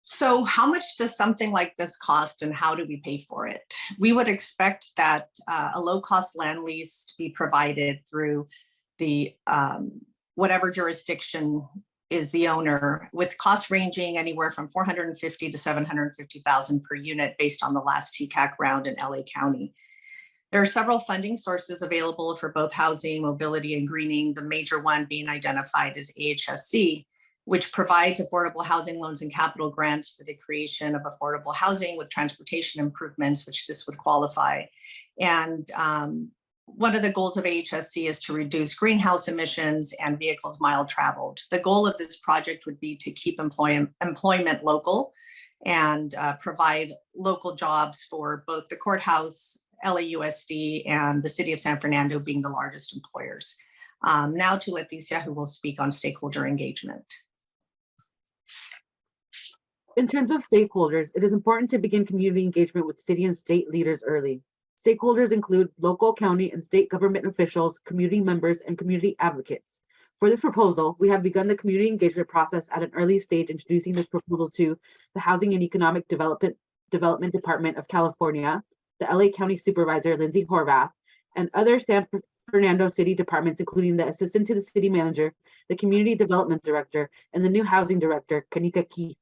So how much does something like this cost and how do we pay for it? We would expect that a low-cost land lease to be provided through the whatever jurisdiction is the owner, with costs ranging anywhere from $450,000 to $750,000 per unit based on the last TCAC round in LA County. There are several funding sources available for both housing, mobility, and greening, the major one being identified as AHSC, which provides affordable housing loans and capital grants for the creation of affordable housing with transportation improvements, which this would qualify. And one of the goals of AHSC is to reduce greenhouse emissions and vehicles mile traveled. The goal of this project would be to keep employment local and provide local jobs for both the courthouse, LAUSD, and the city of San Fernando being the largest employers. Now to Leticia, who will speak on stakeholder engagement. In terms of stakeholders, it is important to begin community engagement with city and state leaders early. Stakeholders include local, county, and state government officials, community members, and community advocates. For this proposal, we have begun the community engagement process at an early stage, introducing this proposal to the Housing and Economic Development Department of California, the LA County Supervisor, Lindsay Horvath, and other San Fernando City departments, including the Assistant to the City Manager, the Community Development Director, and the new Housing Director, Kanika Key,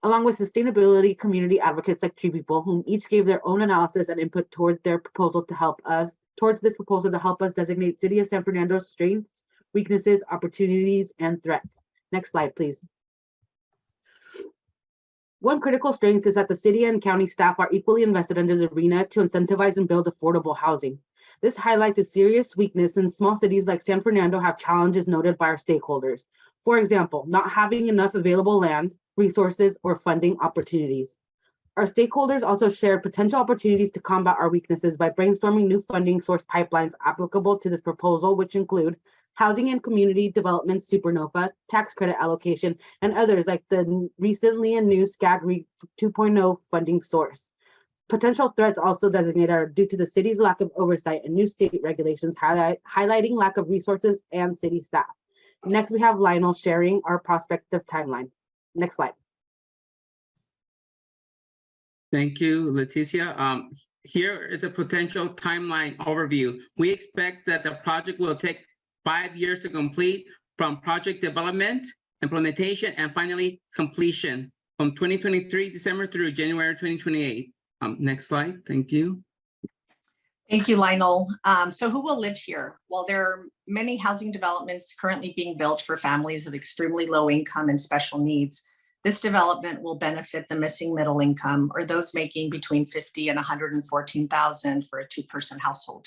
along with sustainability community advocates like Tree People, whom each gave their own analysis and input towards their proposal to help us, designate City of San Fernando's strengths, weaknesses, opportunities, and threats. Next slide, please. One critical strength is that the city and county staff are equally invested under the RHNA to incentivize and build affordable housing. This highlights a serious weakness in small cities like San Fernando have challenges noted by our stakeholders. For example, not having enough available land, resources, or funding opportunities. Our stakeholders also share potential opportunities to combat our weaknesses by brainstorming new funding source pipelines applicable to this proposal, which include housing and community development supernova, tax credit allocation, and others like the recently and new SCAG 2.0 funding source. Potential threats also designated are due to the city's lack of oversight and new state regulations highlighting lack of resources and city staff. Next, we have Lionel sharing our prospective timeline. Next slide. Thank you, Leticia. Here is a potential timeline overview. We expect that the project will take 5 years to complete, from project development, implementation, and finally completion, from 2023 December through January 2028. Next slide. Thank you. Thank you, Lionel. So who will live here? Well, there are many housing developments currently being built for families of extremely low income and special needs. This development will benefit the missing middle income, or those making between $50,000 and $114,000 for a two-person household.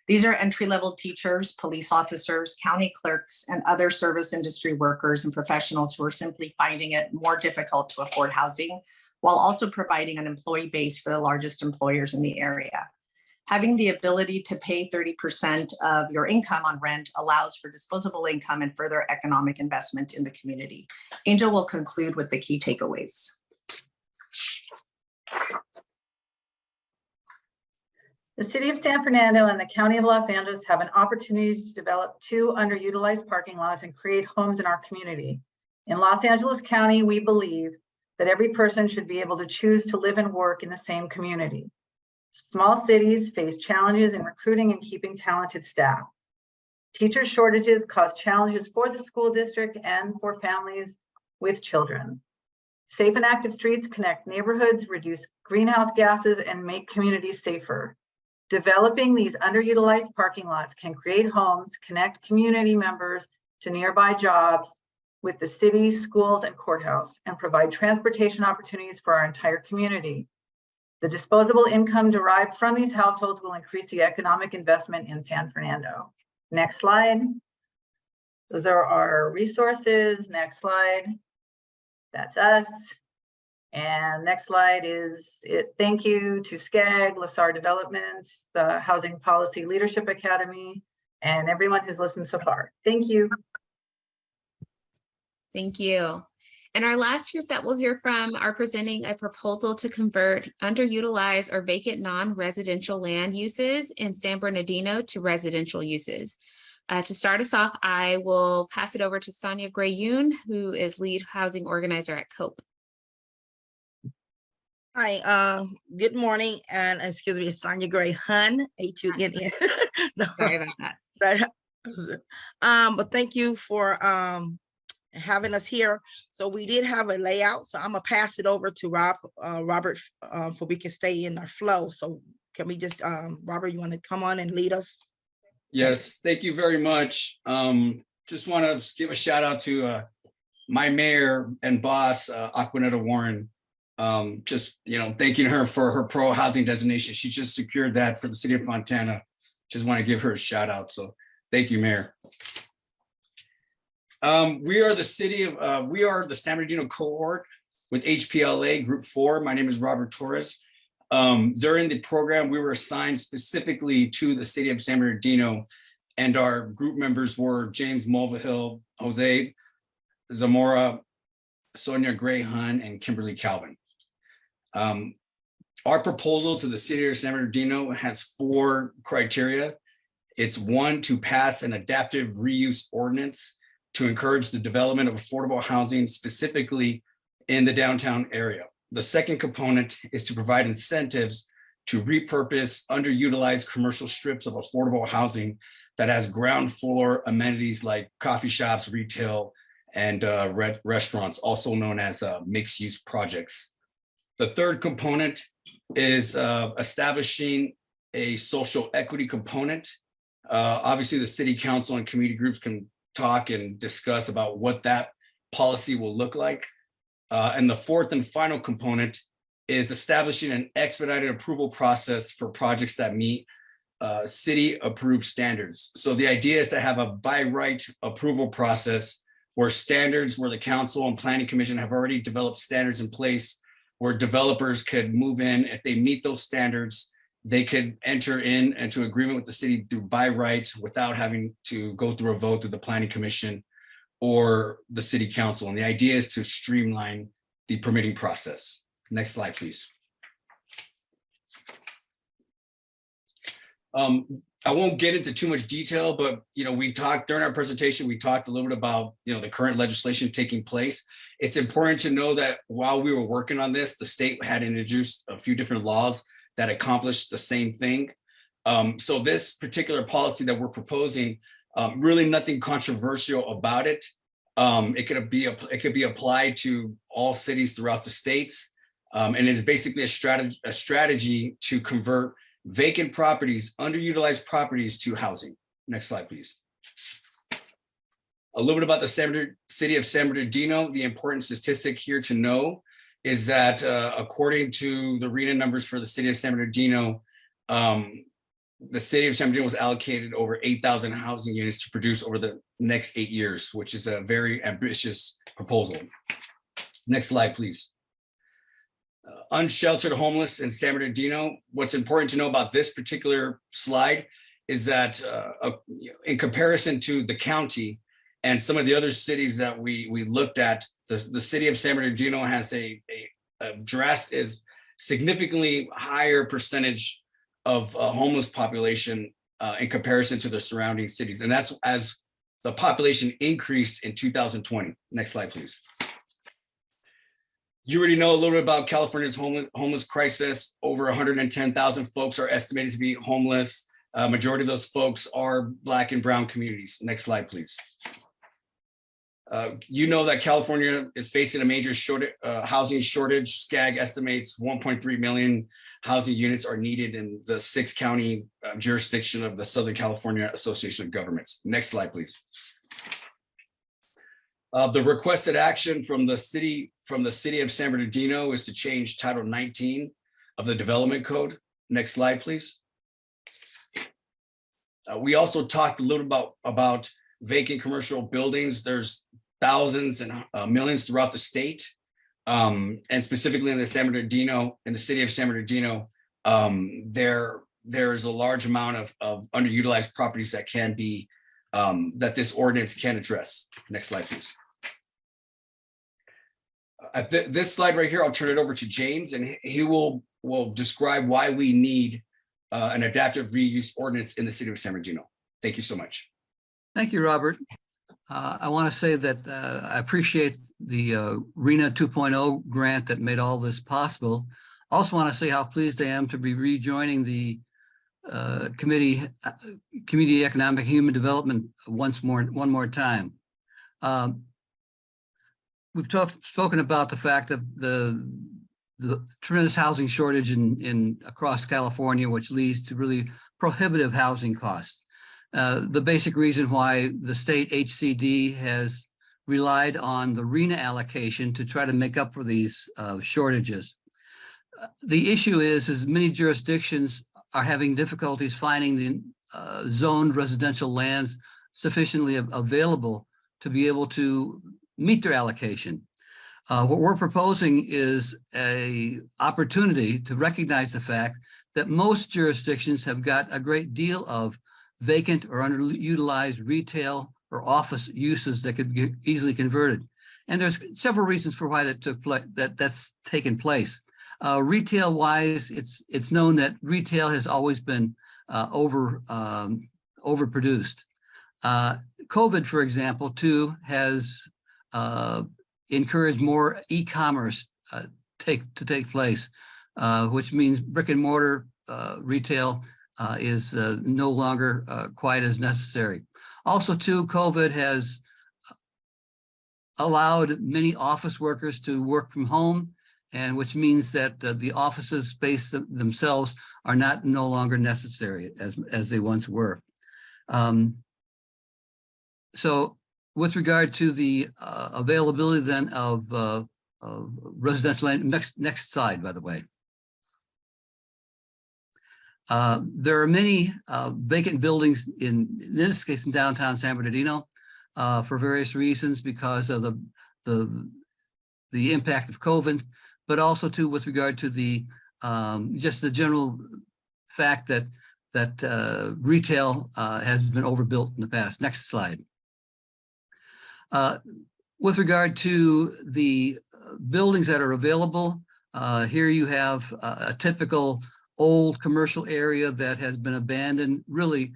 These are entry-level teachers, police officers, county clerks, and other service industry workers and professionals who are simply finding it more difficult to afford housing, while also providing an employee base for the largest employers in the area. Having the ability to pay 30% of your income on rent allows for disposable income and further economic investment in the community. Angel will conclude with the key takeaways. The City of San Fernando and the County of Los Angeles have an opportunity to develop 2 underutilized parking lots and create homes in our community. In Los Angeles County, we believe that every person should be able to choose to live and work in the same community. Small cities face challenges in recruiting and keeping talented staff. Teacher shortages cause challenges for the school district and for families with children. Safe and active streets connect neighborhoods, reduce greenhouse gases, and make communities safer. Developing these underutilized parking lots can create homes, connect community members to nearby jobs with the city, schools, and courthouse, and provide transportation opportunities for our entire community. The disposable income derived from these households will increase the economic investment in San Fernando. Next slide. Those are our resources. Next slide. That's us. And next slide is it. Thank you to SCAG, LaSar Development, the Housing Policy Leadership Academy, and everyone who's listened so far. Thank you. Thank you. And our last group that we'll hear from are presenting a proposal to convert underutilized or vacant non-residential land uses in San Bernardino to residential uses. To start us off, I will pass it over to Sonia Gray-Yoon, who is lead housing organizer at COPE. Hi, good morning, and excuse me, Sonia Gray Hun, H-U-N-N. No, Sorry about that. but thank you for having us here. So we did have a layout, so I'm gonna pass it over to Robert, for we can stay in our flow. So can we just, Robert, you want to come on and lead us? Yes, thank you very much. Just want to give a shout out to my mayor and boss, Aquanetta Warren. Just, thanking her for her pro housing designation. She just secured that for the city of Fontana. Just want to give her a shout out. So thank you, Mayor. We are the San Bernardino cohort with HPLA Group 4. My name is Robert Torres. During the program, we were assigned specifically to the city of San Bernardino, and our group members were James Mulvihill, Jose Zamora, Sonia Gray Hun, and Kimberly Calvin. Our proposal to the city of San Bernardino has 4 criteria. It's 1, to pass an adaptive reuse ordinance to encourage the development of affordable housing, specifically in the downtown area. The second component is to provide incentives to repurpose underutilized commercial strips of affordable housing that has ground floor amenities like coffee shops, retail, and restaurants, also known as mixed use projects. The third component is establishing a social equity component. Obviously, the city council and community groups can talk and discuss about what that policy will look like. And the fourth and final component is establishing an expedited approval process for projects that meet city approved standards. So the idea is to have a by right approval process where the council and planning commission have already developed standards in place where developers could move in. If they meet those standards, they could enter into agreement with the city through by right without having to go through a vote through the planning commission or the city council. And the idea is to streamline the permitting process. Next slide, please. I won't get into too much detail, but we talked during our presentation, we talked a little bit about the current legislation taking place. It's important to know that while we were working on this, the state had introduced a few different laws that accomplished the same thing. So this particular policy that we're proposing, really nothing controversial about it. It could be applied to all cities throughout the states. And it is basically a strategy to convert vacant properties, underutilized properties to housing. Next slide, please. A little bit about the city of San Bernardino. The important statistic here to know is that according to the RHNA numbers for the city of San Bernardino, the city of San Bernardino was allocated over 8,000 housing units to produce over the next 8 years, which is a very ambitious proposal. Next slide, please. Unsheltered homeless in San Bernardino. What's important to know about this particular slide is that in comparison to the county and some of the other cities that we looked at, the city of San Bernardino has a significantly higher percentage of homeless population in comparison to the surrounding cities. And that's as the population increased in 2020. Next slide, please. You already know a little bit about California's homeless crisis. Over 110,000 folks are estimated to be homeless. Majority of those folks are Black and brown communities. Next slide, please. You know that California is facing a major housing shortage. SCAG estimates 1.3 million housing units are needed in the 6-county jurisdiction of the Southern California Association of Governments. Next slide, please. The requested action from the city of San Bernardino is to change Title 19 of the Development Code. Next slide, please. We also talked a little about vacant commercial buildings. There's thousands and millions throughout the state, and specifically in the city of San Bernardino, there is a large amount of underutilized properties that can be that this ordinance can address. Next slide, please. At this slide right here, I'll turn it over to James, and he will describe why we need an adaptive reuse ordinance in the city of San Bernardino. Thank you so much. Thank you, Robert. I want to say that I appreciate the RHNA 2.0 grant that made all this possible. Also want to say how pleased I am to be rejoining the Committee Economic and Human Development one more time. We've spoken about the fact that the tremendous housing shortage across California, which leads to really prohibitive housing costs. The basic reason why the state HCD has relied on the RHNA allocation to try to make up for these shortages. The issue is many jurisdictions are having difficulties finding the zoned residential lands sufficiently available to be able to meet their allocation. What we're proposing is an opportunity to recognize the fact that most jurisdictions have got a great deal of vacant or underutilized retail or office uses that could be easily converted. And there's several reasons for why that's taken place. Retail wise, it's known that retail has always been overproduced. COVID, for example, too, has encouraged more e-commerce to take place, which means brick and mortar retail is no longer quite as necessary. Also, too, COVID has allowed many office workers to work from home, and which means that the offices space themselves are no longer necessary as they once were. So with regard to the availability then of residential land, next slide, by the way. There are many vacant buildings in this case in downtown San Bernardino for various reasons because of the impact of COVID, but also too with regard to the just the general fact that retail has been overbuilt in the past. Next slide. With regard to the buildings that are available, here you have a typical old commercial area that has been abandoned really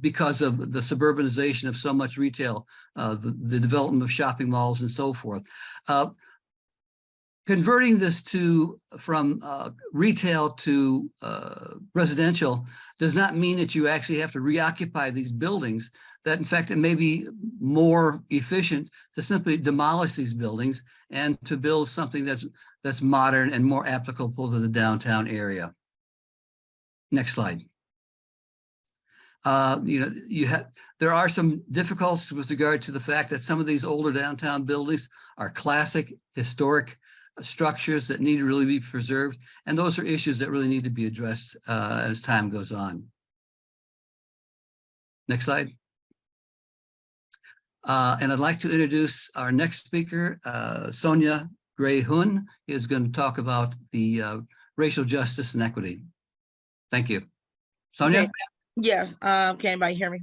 because of the suburbanization of so much retail, the development of shopping malls and so forth. Converting this from retail to residential does not mean that you actually have to reoccupy these buildings. That in fact, it may be more efficient to simply demolish these buildings and to build something that's modern and more applicable to the downtown area. Next slide. There are some difficulties with regard to the fact that some of these older downtown buildings are classic historic structures that need to really be preserved, and those are issues that really need to be addressed as time goes on. Next slide. And I'd like to introduce our next speaker, Sonia Gray-Hun, is going to talk about the racial justice and equity. Thank you. Sonia? Okay. Yes, can anybody hear me?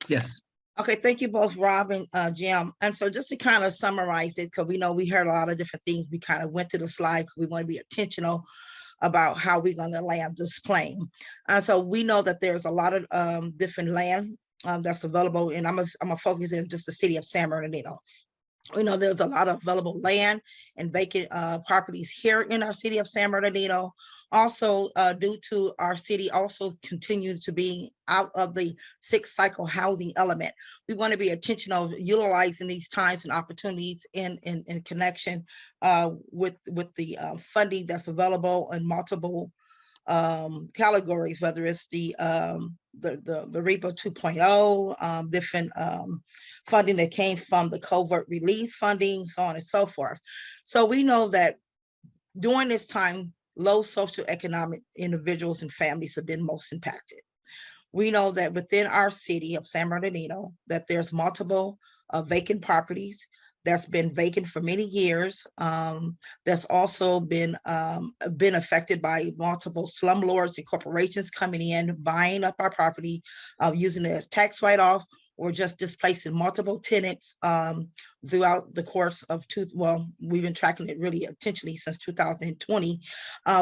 Yes. Okay, thank you both, Rob and Jim. And so just to kind of summarize it, because we know we heard a lot of different things, we kind of went through the slide because we want to be intentional about how we're going to land this plane. So we know that there's a lot of different land that's available, and I'm gonna focus in just the city of San Bernardino. We know there's a lot of available land and vacant properties here in our city of San Bernardino. Also, due to our city also continue to be out of the 6th cycle housing element, we want to be intentional of utilizing these times and opportunities in connection with the funding that's available in multiple categories, whether it's the REPO 2.0, different funding that came from the covert relief funding, so on and so forth. So we know that during this time, low socioeconomic individuals and families have been most impacted. We know that within our city of San Bernardino, that there's multiple vacant properties that's been vacant for many years. That's also been affected by multiple slumlords and corporations coming in, buying up our property, using it as tax write-off or just displacing multiple tenants throughout the course of we've been tracking it really intentionally since 2020,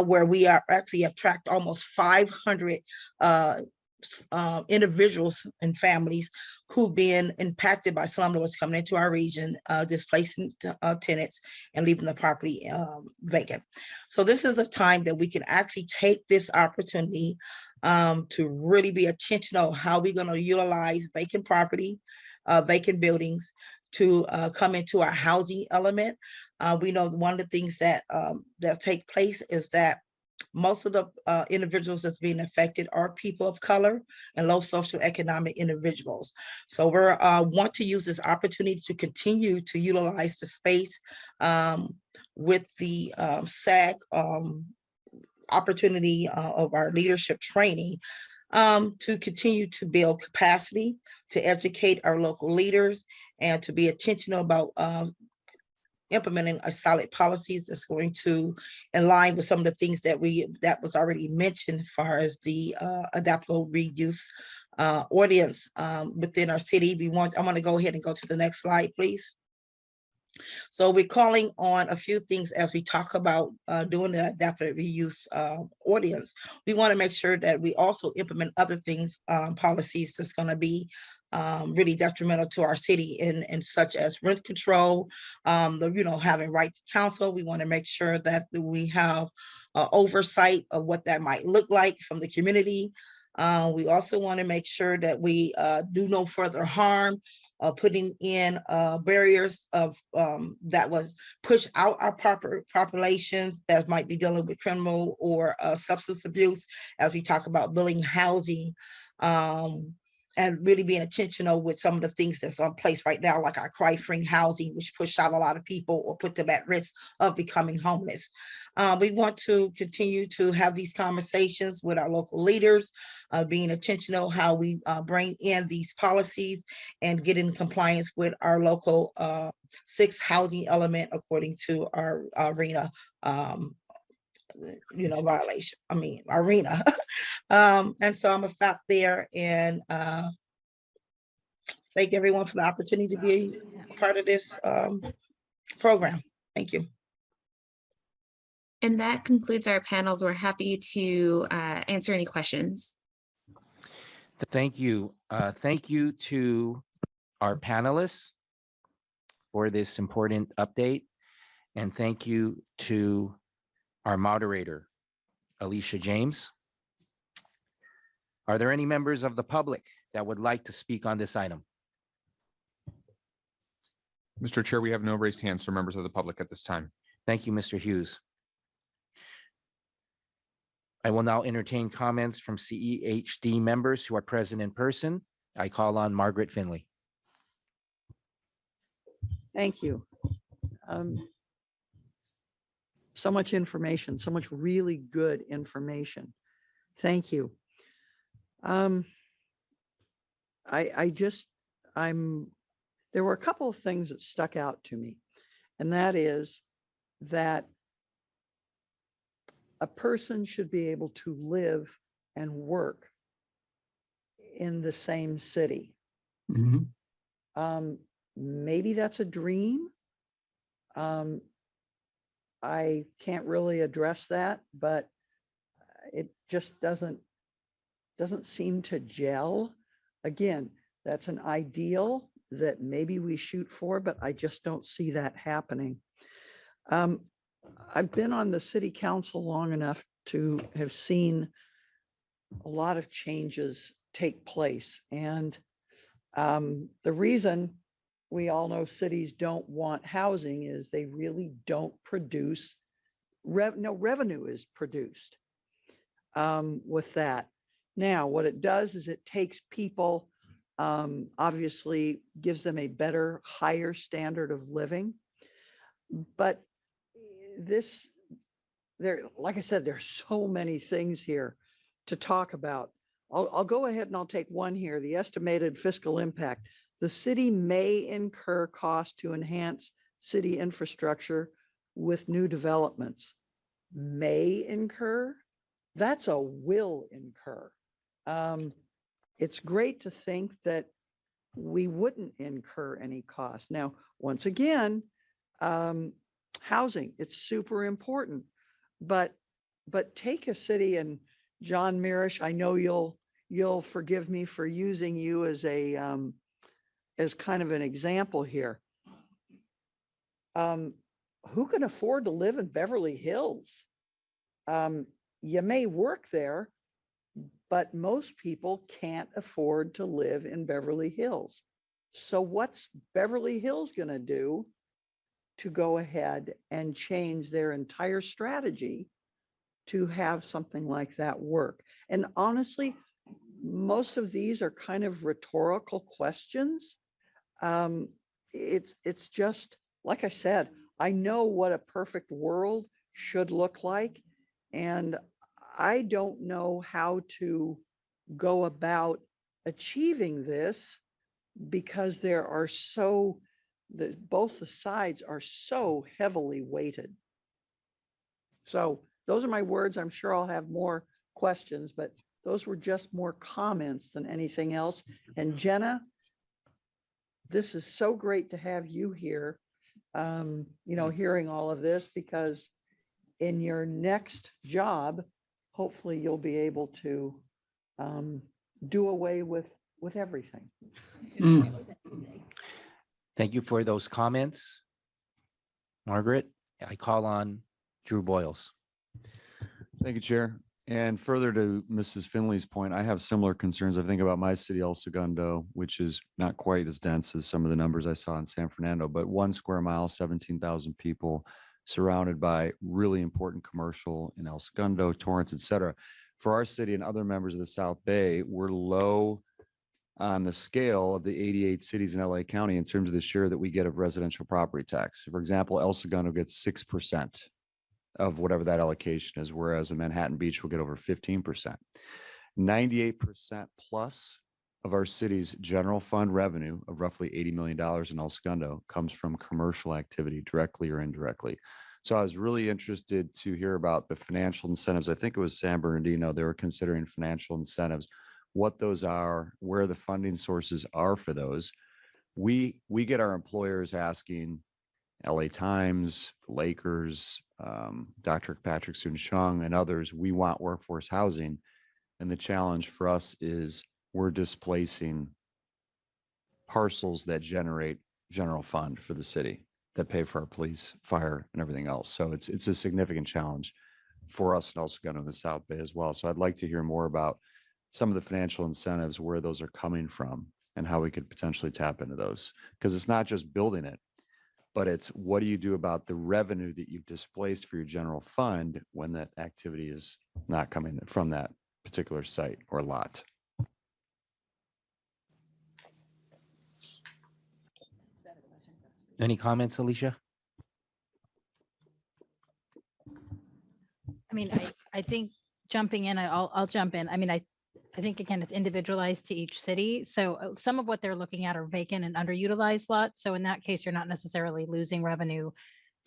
where we are actually have tracked almost 500 individuals and families who've been impacted by slumlords coming into our region, displacing tenants and leaving the property vacant. So this is a time that we can actually take this opportunity to really be intentional how we're going to utilize vacant property, vacant buildings to come into our housing element. We know one of the things that take place is that most of the individuals that's being affected are people of color and low socioeconomic individuals. So we're want to use this opportunity to continue to utilize the space with the SCAG opportunity of our leadership training to continue to build capacity, to educate our local leaders, and to be intentional about implementing a solid policies that's going to align with some of the things that was already mentioned as far as the adaptable reuse audience within our city. I want to go ahead and go to the next slide, please. So we're calling on a few things as we talk about doing the adaptive reuse audience. We want to make sure that we also implement other things, policies that's going to be really detrimental to our city, and such as rent control, having right to counsel. We want to make sure that we have oversight of what that might look like from the community. We also want to make sure that we do no further harm, putting in barriers of that was push out our populations that might be dealing with criminal or substance abuse, as we talk about building housing, and really being intentional with some of the things that's on place right now, like our cry-free housing, which pushed out a lot of people or put them at risk of becoming homeless. We want to continue to have these conversations with our local leaders, being intentional how we bring in these policies and get in compliance with our local 6th housing element according to our RHNA violation. RHNA. And so I'm gonna stop there and thank everyone for the opportunity to be part of this program. Thank you. And that concludes our panels. We're happy to answer any questions. Thank you. Thank you to our panelists for this important update. And thank you to our moderator, Alicia James. Are there any members of the public that would like to speak on this item? Mr. Chair, we have no raised hands from members of the public at this time. Thank you, Mr. Hughes. I will now entertain comments from CEHD members who are present in person. I call on Margaret Finley. Thank you. So much information, so much really good information. Thank you. There were a couple of things that stuck out to me, and that is that a person should be able to live and work in the same city. Mm-hmm. Maybe that's a dream. I can't really address that, but it just doesn't seem to gel. Again, that's an ideal that maybe we shoot for, but I just don't see that happening. I've been on the city council long enough to have seen a lot of changes take place. And the reason we all know cities don't want housing is they really don't produce, no revenue is produced with that. Now, what it does is it takes people, obviously gives them a better, higher standard of living. But like I said, there's so many things here to talk about. I'll go ahead and I'll take one here, the estimated fiscal impact. The city may incur costs to enhance city infrastructure with new developments. May incur? That's a will incur. It's great to think that we wouldn't incur any cost. Now, once again, housing, it's super important, but take a city, and John Mirish, I know you'll forgive me for using you as as kind of an example here. Who can afford to live in Beverly Hills? You may work there, but most people can't afford to live in Beverly Hills. So what's Beverly Hills going to do to go ahead and change their entire strategy to have something like that work? And honestly, most of these are kind of rhetorical questions. It's just, like I said, I know what a perfect world should look like, and I don't know how to go about achieving this because there are both the sides are so heavily weighted. So those are my words. I'm sure I'll have more questions, but those were just more comments than anything else. And Jenna, this is so great to have you here, hearing all of this, because in your next job, hopefully you'll be able to do away with everything. Thank you for those comments, Margaret. I call on Drew Boyles. Thank you, Chair. And further to Mrs. Finley's point, I have similar concerns. I think about my city, El Segundo, which is not quite as dense as some of the numbers I saw in San Fernando, but 1 square mile, 17,000 people, surrounded by really important commercial in El Segundo, Torrance, et cetera. For our city and other members of the South Bay, we're low on the scale of the 88 cities in LA County in terms of the share that we get of residential property tax. For example, El Segundo gets 6% of whatever that allocation is, whereas in Manhattan Beach will get over 15%. 98% plus of our city's general fund revenue of roughly $80 million in El Segundo comes from commercial activity, directly or indirectly. So I was really interested to hear about the financial incentives. I think it was San Bernardino, they were considering financial incentives, what those are, where the funding sources are for those. We get our employers asking, LA Times, Lakers, Dr. Patrick Soon-Shiong and others, we want workforce housing. And the challenge for us is we're displacing parcels that generate general fund for the city, that pay for our police, fire, and everything else. So it's a significant challenge for us and also going to the South Bay as well. So I'd like to hear more about some of the financial incentives, where those are coming from and how we could potentially tap into those. Because it's not just building it, but it's what do you do about the revenue that you've displaced for your general fund when that activity is not coming from that particular site or lot. Any comments, Alicia? I mean, I think jumping in, I'll jump in. I mean, I think, again, it's individualized to each city. So some of what they're looking at are vacant and underutilized lots. So in that case, you're not necessarily losing revenue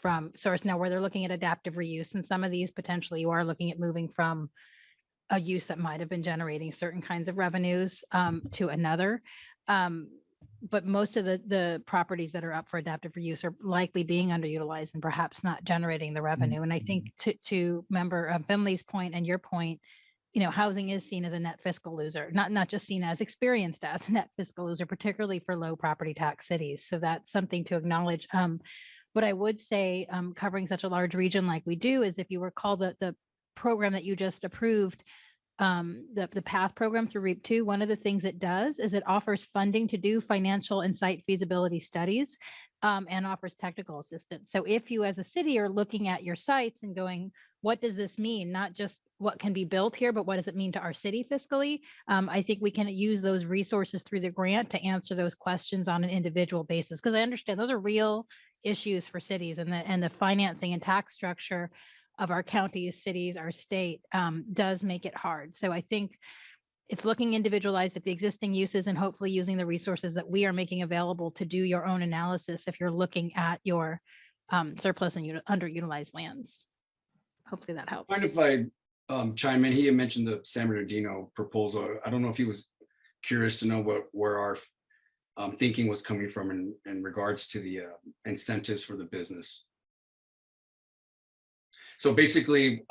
from source. Now, where they're looking at adaptive reuse, and some of these potentially you are looking at moving from a use that might have been generating certain kinds of revenues to another. But most of the properties that are up for adaptive reuse are likely being underutilized and perhaps not generating the revenue. And I think to member Finley's point and your point, housing is seen as a net fiscal loser, not just seen as, experienced as a net fiscal loser, particularly for low property tax cities. So that's something to acknowledge. What I would say, covering such a large region like we do, is if you recall the program that you just approved, the PATH program through REAP 2, one of the things it does is it offers funding to do financial and site feasibility studies and offers technical assistance. So if you as a city are looking at your sites and going, what does this mean? Not just what can be built here, but what does it mean to our city fiscally? I think we can use those resources through the grant to answer those questions on an individual basis, because I understand those are real issues for cities, and the financing and tax structure of our counties, cities, our state does make it hard. So I think it's looking individualized at the existing uses and hopefully using the resources that we are making available to do your own analysis if you're looking at your surplus and underutilized lands. Hopefully that helps. Mind if I chime in? He had mentioned the San Bernardino proposal. I don't know if he was curious to know where our thinking was coming from in regards to the incentives for the business. So basically,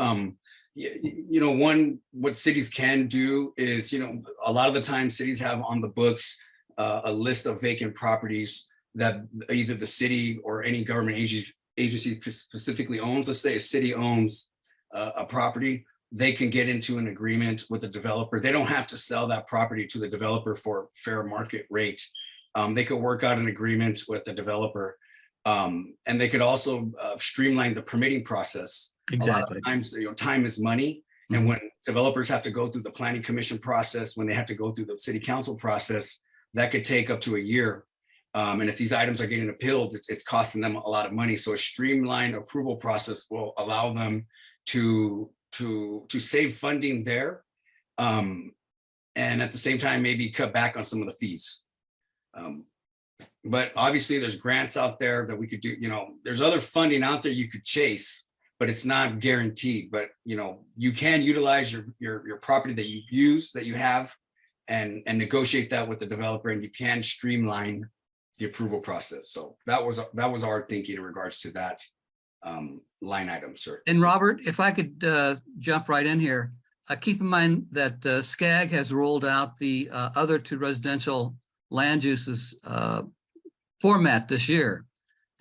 what cities can do is, a lot of the time cities have on the books a list of vacant properties that either the city or any government agency specifically owns. Let's say a city owns a property, they can get into an agreement with the developer. They don't have to sell that property to the developer for fair market rate. They could work out an agreement with the developer, and they could also streamline the permitting process. Exactly. A lot of times, time is money. And when developers have to go through the planning commission process, when they have to go through the city council process, that could take up to a year. And if these items are getting appealed, it's costing them a lot of money. So a streamlined approval process will allow them to save funding there. And at the same time, maybe cut back on some of the fees. But obviously there's grants out there that we could do, there's other funding out there you could chase, but it's not guaranteed. But, you can utilize your property that you have and negotiate that with the developer, and you can streamline the approval process. So that was our thinking in regards to that line item, sir. And Robert, if I could jump right in here, keep in mind that SCAG has rolled out the other two residential land uses format this year.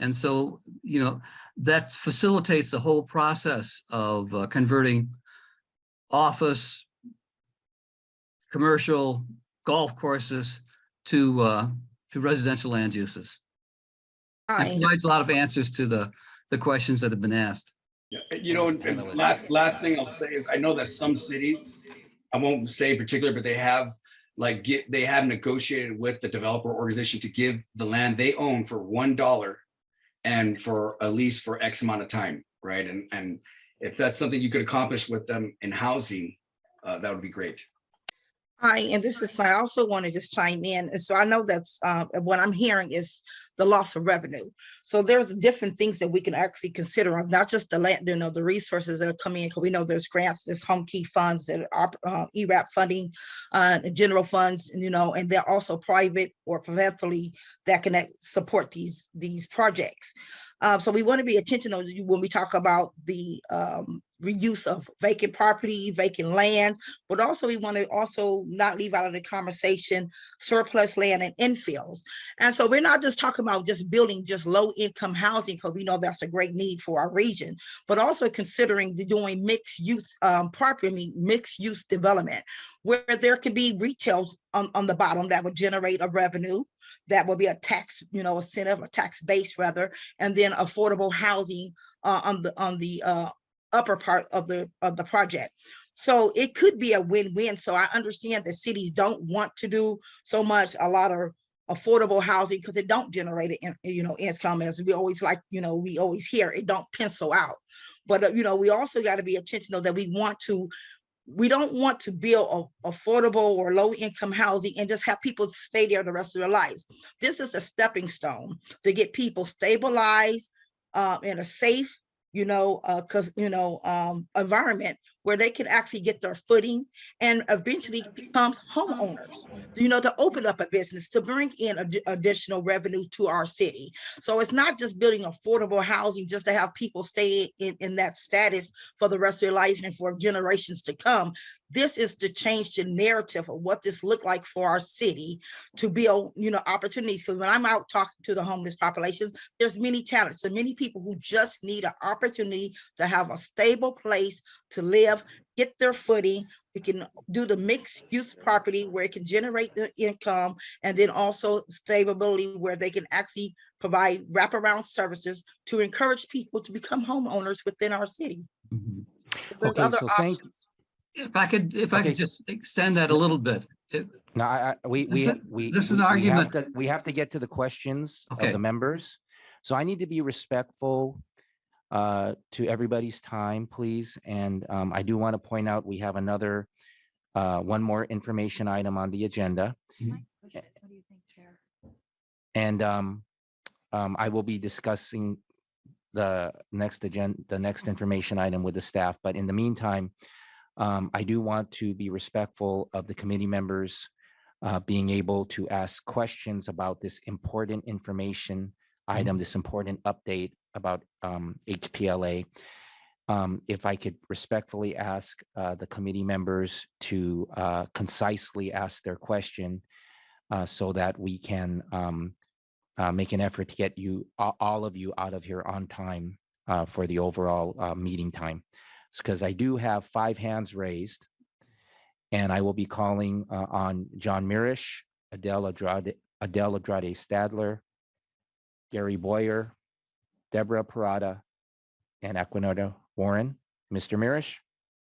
And so, that facilitates the whole process of converting office, commercial, golf courses to residential land uses. It provides a lot of answers to the questions that have been asked. Yeah, and last thing I'll say is I know that some cities, I won't say in particular, but they have negotiated with the developer organization to give the land they own for $1 and for a lease for X amount of time, right? And if that's something you could accomplish with them in housing, that would be great. Hi, and this is, I also want to just chime in. And so I know that's what I'm hearing is the loss of revenue. So there's different things that we can actually consider, not just the land, the resources that are coming in, because we know there's grants, there's home key funds, that are ERAP funding, general funds, and they're also private or provincially that can support these projects. So we want to be intentional when we talk about the reuse of vacant property, vacant land, but also we want to also not leave out of the conversation surplus land and infills. And so we're not just talking about just building just low income housing, because we know that's a great need for our region, but also considering doing mixed use property, mixed use development, where there could be retail on the bottom that would generate a revenue, that will be a tax, incentive, a tax base rather, and then affordable housing on the upper part of the project. So it could be a win-win. So I understand that cities don't want to do so much a lot of affordable housing because it don't generate income, as we always we always hear it don't pencil out. But we also got to be intentional that we don't want to build affordable or low income housing and just have people stay there the rest of their lives. This is a stepping stone to get people stabilized in a safe, environment where they can actually get their footing and eventually become homeowners, to open up a business, to bring in additional revenue to our city. So it's not just building affordable housing just to have people stay in that status for the rest of their life and for generations to come. This is to change the narrative of what this looked like for our city, to build, opportunities. Because when I'm out talking to the homeless population, there's many talents and many people who just need an opportunity to have a stable place to live, get their footing. We can do the mixed use property where it can generate the income, and then also stability where they can actually provide wraparound services to encourage people to become homeowners within our city. There's other options. If I could just extend that a little bit. No, This is an argument. We have to get to the questions Okay. of the members. So I need to be respectful to everybody's time, please. And I do want to point out, we have another one more information item on the agenda. What do you think, Chair? And I will be discussing the next information item with the staff. But in the meantime, I do want to be respectful of the committee members' being able to ask questions about this important information item, this important update about HPLA. If I could respectfully ask the committee members to concisely ask their question so that we can make an effort to get you, all of you, out of here on time for the overall meeting time. Because I do have 5 hands raised, and I will be calling on John Mirish, Adele Andrade Stadler, Gary Boyer, Deborah Parada, and Equinota Warren. Mr. Mirish?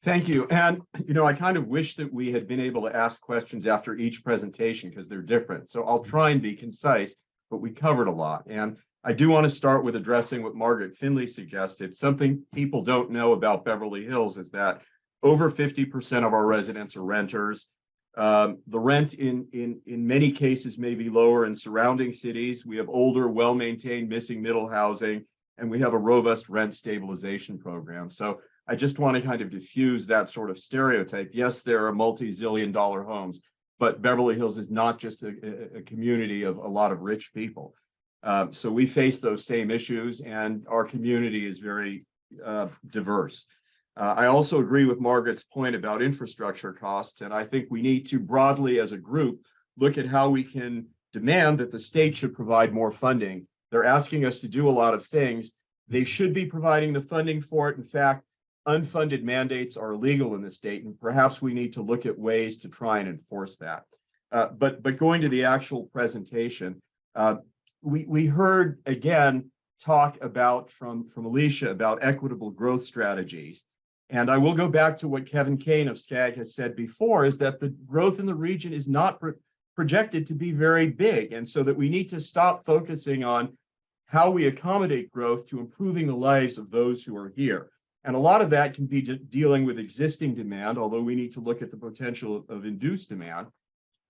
Thank you. And, I kind of wish that we had been able to ask questions after each presentation because they're different. So I'll try and be concise, but we covered a lot. And I do want to start with addressing what Margaret Finley suggested. Something people don't know about Beverly Hills is that over 50% of our residents are renters. The rent in many cases may be lower in surrounding cities. We have older, well-maintained, missing middle housing, and we have a robust rent stabilization program. So I just want to kind of diffuse that sort of stereotype. Yes, there are multi-zillion-dollar homes, but Beverly Hills is not just a community of a lot of rich people. So we face those same issues, and our community is very diverse. I also agree with Margaret's point about infrastructure costs, and I think we need to broadly as a group look at how we can demand that the state should provide more funding. They're asking us to do a lot of things. They should be providing the funding for it. In fact, unfunded mandates are illegal in the state, and perhaps we need to look at ways to try and enforce that. But going to the actual presentation, we heard again talk about from Alicia about equitable growth strategies. And I will go back to what Kevin Kane of SCAG has said before, is that the growth in the region is not projected to be very big. And so that we need to stop focusing on how we accommodate growth to improving the lives of those who are here. And a lot of that can be dealing with existing demand, although we need to look at the potential of induced demand.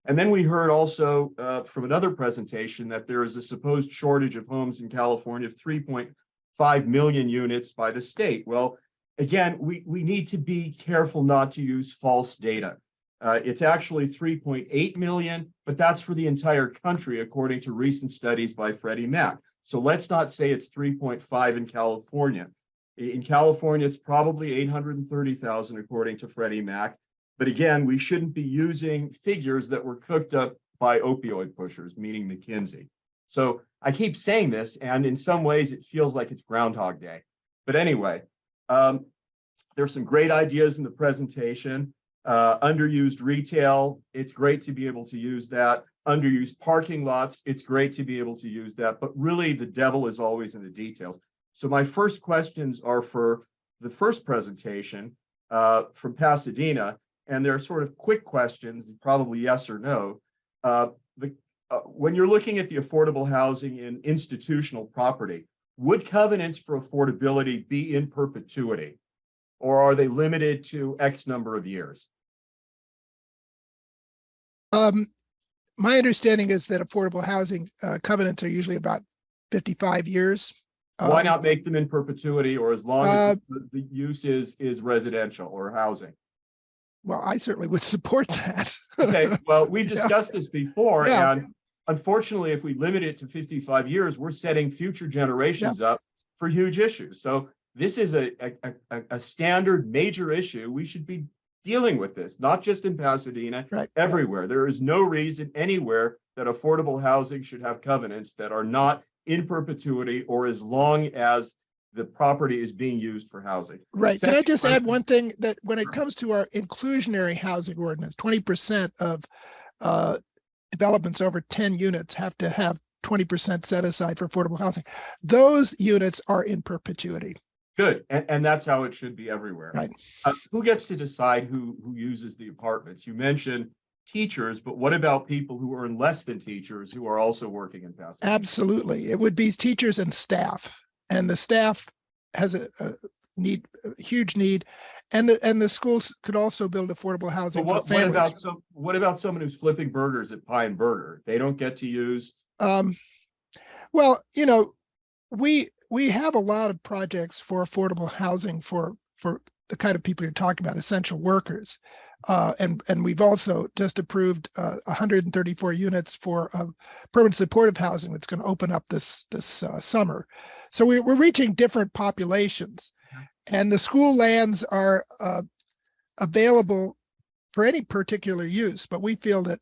And then we heard also from another presentation that there is a supposed shortage of homes in California of 3.5 million units by the state. Well, again, we need to be careful not to use false data. It's actually 3.8 million, but that's for the entire country, according to recent studies by Freddie Mac. So let's not say it's 3.5 in California. In California, it's probably 830,000, according to Freddie Mac. But again, we shouldn't be using figures that were cooked up by opioid pushers, meaning McKinsey. So I keep saying this, and in some ways it feels like it's Groundhog Day. But anyway, there's some great ideas in the presentation. Underused retail, it's great to be able to use that. Underused parking lots, it's great to be able to use that. But really, the devil is always in the details. So my first questions are for the first presentation from Pasadena, and they're sort of quick questions, probably yes or no. When you're looking at the affordable housing in institutional property, would covenants for affordability be in perpetuity, or are they limited to X number of years? My understanding is that affordable housing covenants are usually about 55 years. Why not make them in perpetuity, or as long as the use is residential or housing? Well, I certainly would support that. Okay, well, we've discussed this before, Yeah. and unfortunately, if we limit it to 55 years, we're setting future generations up for huge issues. So this is a standard major issue. We should be dealing with this, not just in Pasadena, everywhere. There is no reason anywhere that affordable housing should have covenants that are not in perpetuity or as long as the property is being used for housing. Right. Can I just add one thing, that when it comes to our inclusionary housing ordinance, 20% of developments over 10 units have to have 20% set aside for affordable housing. Those units are in perpetuity. Good. And that's how it should be everywhere. Right. Who gets to decide who uses the apartments? You mentioned teachers, but what about people who earn less than teachers who are also working in Pasadena? Absolutely. It would be teachers and staff. And the staff has a huge need. And the schools could also build affordable housing for families. What about someone who's flipping burgers at Pie and Burger? They don't get to use? Well, you know, we have a lot of projects for affordable housing for the kind of people you're talking about, essential workers. And we've also just approved 134 units for permanent supportive housing that's going to open up this summer. So we're reaching different populations, and the school lands are available for any particular use, but we feel that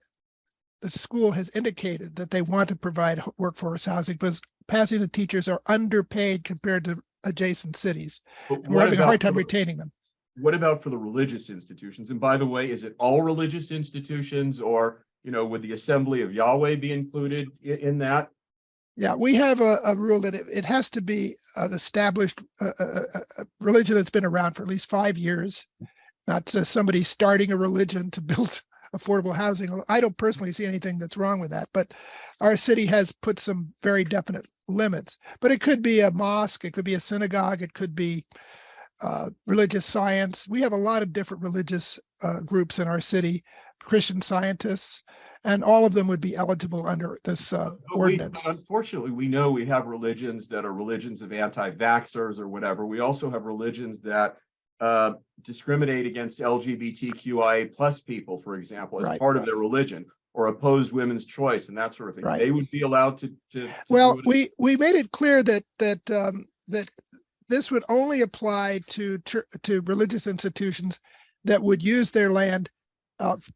the school has indicated that they want to provide workforce housing because Pasadena teachers are underpaid compared to adjacent cities. But And we're having a hard time retaining them. What about for the religious institutions? And by the way, is it all religious institutions, or, you know, would the Assembly of Yahweh be included in that? Yeah, we have a rule that it has to be an established religion that's been around for at least 5 years, not just somebody starting a religion to build affordable housing. I don't personally see anything that's wrong with that, but our city has put some very definite limits. But it could be a mosque, it could be a synagogue, it could be religious science. We have a lot of different religious groups in our city, Christian Scientists, and all of them would be eligible under this ordinance. Unfortunately, we know we have religions that are religions of anti-vaxxers or whatever. We also have religions that discriminate against LGBTQIA plus people, for example, as part of their religion, or oppose women's choice and that sort of thing. They would be allowed to well, we made it clear that that this would only apply to religious institutions that would use their land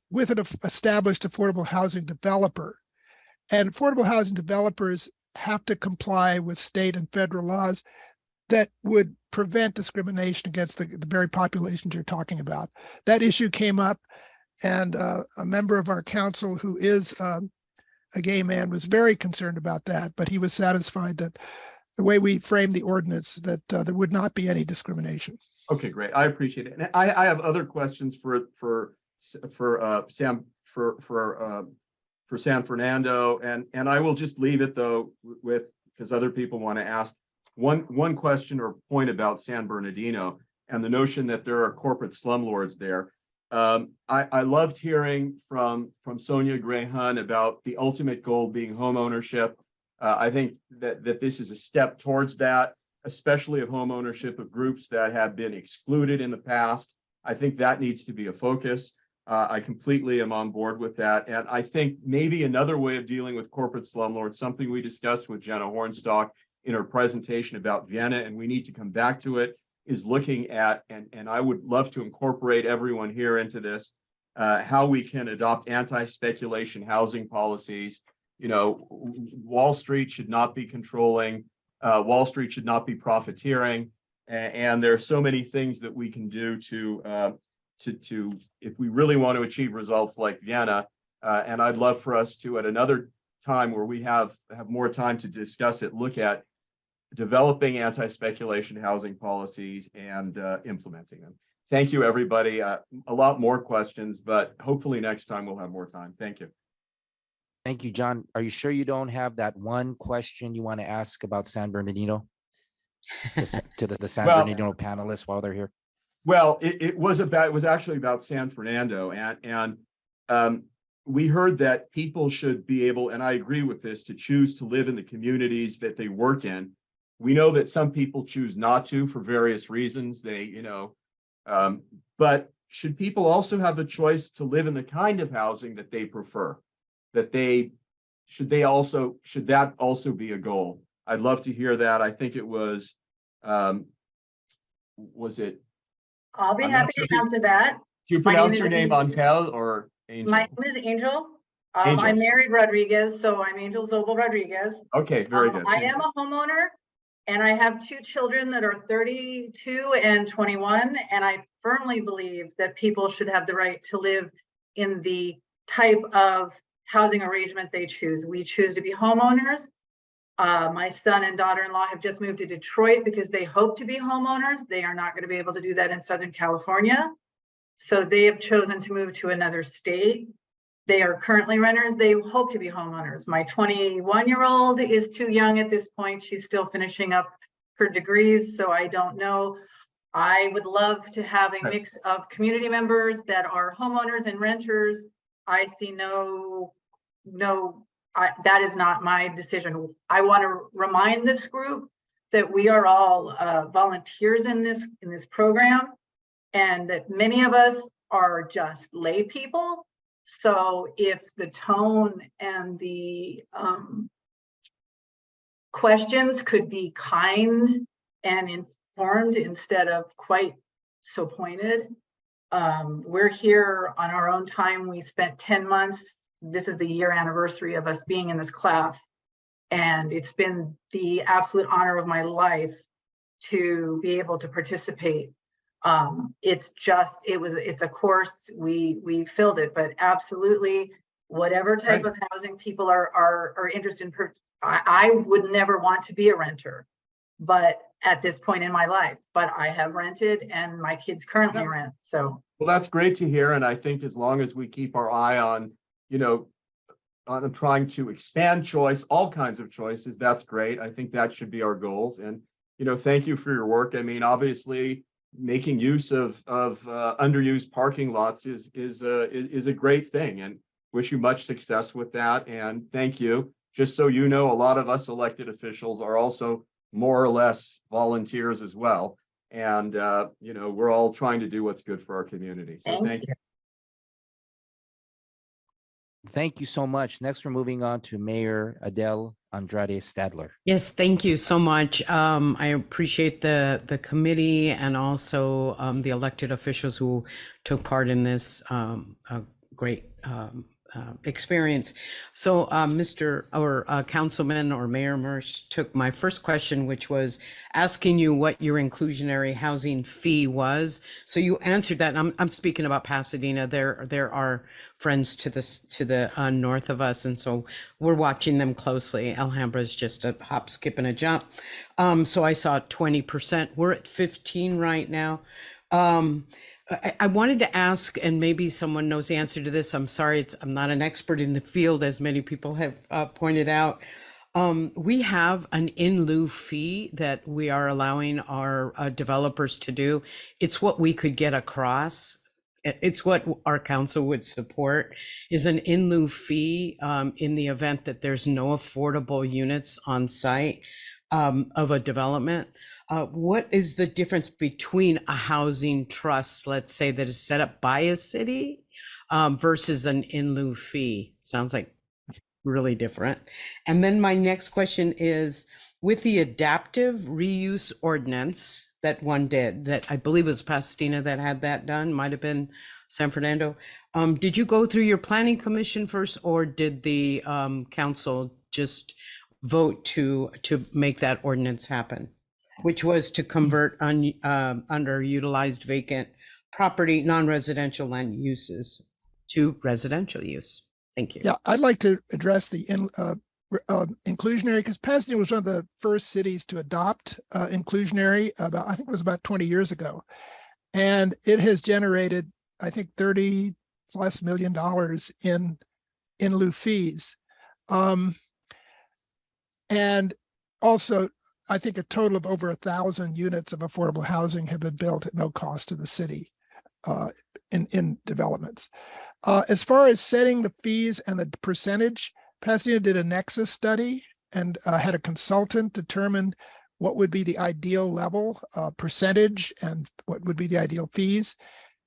with an established affordable housing developer. And affordable housing developers have to comply with state and federal laws that would prevent discrimination against the very populations you're talking about. That issue came up, and a member of our council who is a gay man was very concerned about that, but he was satisfied that the way we framed the ordinance, that there would not be any discrimination. Okay, great. I appreciate it. And I have other questions for San Fernando, and I will just leave it though with, because other people want to ask one question or point about San Bernardino and the notion that there are corporate slumlords there. I loved hearing from Sonia Graham about the ultimate goal being home ownership. I think that this is a step towards that, especially of home ownership of groups that have been excluded in the past. I think that needs to be a focus. I completely am on board with that. And I think maybe another way of dealing with corporate slumlords, something we discussed with Jenna Hornstock in her presentation about Vienna, and we need to come back to it, is looking at, and I would love to incorporate everyone here into this, how we can adopt anti-speculation housing policies. You know, Wall Street should not be controlling, Wall Street should not be profiteering, and there are so many things that we can do to if we really want to achieve results like Vienna, and I'd love for us to, at another time where we have more time to discuss it, look at developing anti-speculation housing policies and implementing them. Thank you, everybody. A lot more questions, but hopefully next time we'll have more time. Thank you. Thank you, John. Are you sure you don't have that one question you want to ask about San Bernardino to the San Bernardino panelists while they're here? Well, it was actually about San Fernando, and we heard that people should be able, and I agree with this, to choose to live in the communities that they work in. We know that some people choose not to for various reasons. But should people also have the choice to live in the kind of housing that they prefer? Should that also be a goal? I'd love to hear that. I think it was it? I'll be happy to answer that. Do you pronounce your name Angel or Angel? My name is Angel. Angel. I married Rodriguez, so I'm Angel Zobel Rodriguez. Okay, very good. I am a homeowner, and I have 2 children that are 32 and 21, and I firmly believe that people should have the right to live in the type of housing arrangement they choose. We choose to be homeowners. My son and daughter-in-law have just moved to Detroit because they hope to be homeowners. They are not going to be able to do that in Southern California. So they have chosen to move to another state. They are currently renters. They hope to be homeowners. My 21-year-old is too young at this point. She's still finishing up her degrees, so I don't know. I would love to have a mix of community members that are homeowners and renters. I see that is not my decision. I want to remind this group that we are all volunteers in this program, and that many of us are just lay people. So if the tone and the questions could be kind and informed instead of quite so pointed. We're here on our own time. We spent 10 months. This is the year anniversary of us being in this class. And it's been the absolute honor of my life to be able to participate. It's a course, we filled it, but absolutely whatever type of housing people are interested in. I would never want to be a renter, but at this point in my life, but I have rented and my kids currently rent. So. Well, that's great to hear. And I think as long as we keep our eye on, on trying to expand choice, all kinds of choices, that's great. I think that should be our goals. And, thank you for your work. I mean, obviously making use of underused parking lots is a great thing, and wish you much success with that. And thank you. Just so you know, a lot of us elected officials are also more or less volunteers as well. And, we're all trying to do what's good for our community. So thank you. Thank you so much. Next, we're moving on to Mayor Adele Andrade Stadler. Yes, thank you so much. I appreciate the committee and also the elected officials who took part in this great experience. So Councilman or Mayor Mersch took my first question, which was asking you what your inclusionary housing fee was. So you answered that. I'm speaking about Pasadena. There are friends to the north of us, and so we're watching them closely. Alhambra is just a hop, skip, and a jump. So I saw 20%. We're at 15 right now. I wanted to ask, and maybe someone knows the answer to this. I'm sorry, I'm not an expert in the field, as many people have pointed out. We have an in lieu fee that we are allowing our developers to do. It's what we could get across. It's what our council would support, is an in lieu fee in the event that there's no affordable units on site of a development. What is the difference between a housing trust, let's say, that is set up by a city versus an in lieu fee? Sounds like really different. And then my next question is, with the adaptive reuse ordinance that one did, that I believe was Pasadena that had that done, might have been San Fernando. Did you go through your planning commission first, or did the council just vote to make that ordinance happen, which was to convert underutilized vacant property, non-residential land uses to residential use? Thank you. Yeah, I'd like to address the inclusionary, because Pasadena was one of the first cities to adopt inclusionary I think it was about 20 years ago. And it has generated, I think, $30+ million in lieu fees. And also, I think a total of over 1,000 units of affordable housing have been built at no cost to the city in developments. As far as setting the fees and the percentage, Pasadena did a nexus study and had a consultant determine what would be the ideal level percentage and what would be the ideal fees.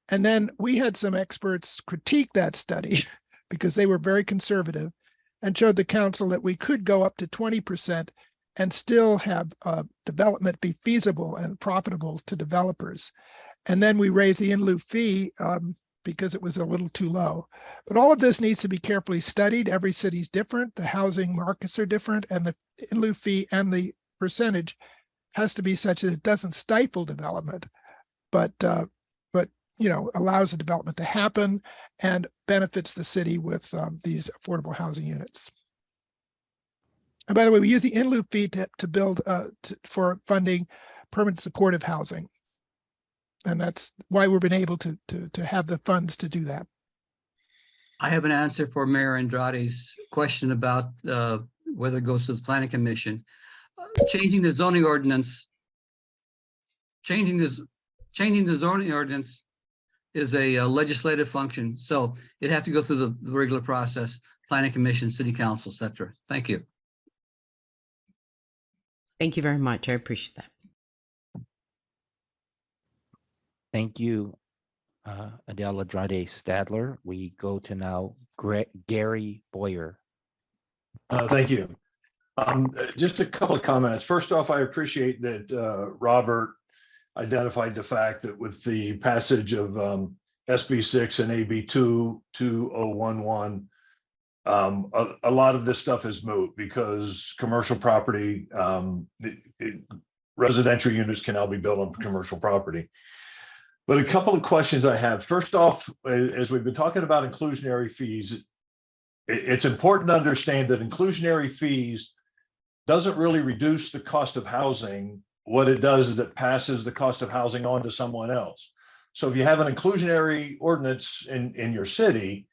And then we had some experts critique that study because they were very conservative, and showed the council that we could go up to 20% and still have development be feasible and profitable to developers. And then we raised the in lieu fee because it was a little too low. But all of this needs to be carefully studied. Every city's different. The housing markets are different, and the in lieu fee and the percentage has to be such that it doesn't stifle development, but allows the development to happen and benefits the city with these affordable housing units. And by the way, we use the in lieu fee to build for funding permanent supportive housing. And that's why we've been able to have the funds to do that. I have an answer for Mayor Andrade's question about whether it goes to the Planning Commission. Changing the zoning ordinance is a legislative function, so it has to go through the regular process, Planning Commission, City Council, etc. Thank you. Thank you very much. I appreciate that. Thank you. Adele Andrade Stadler. We go to now Gary Boyer. Thank you. Just a couple of comments. First off, I appreciate that Robert identified the fact that with the passage of SB 6 and AB 22011, a lot of this stuff is moot because commercial property, residential units can now be built on commercial property. But a couple of questions I have. First off, as we've been talking about inclusionary fees, it's important to understand that inclusionary fees doesn't really reduce the cost of housing. What it does is it passes the cost of housing on to someone else. So if you have an inclusionary ordinance in your city,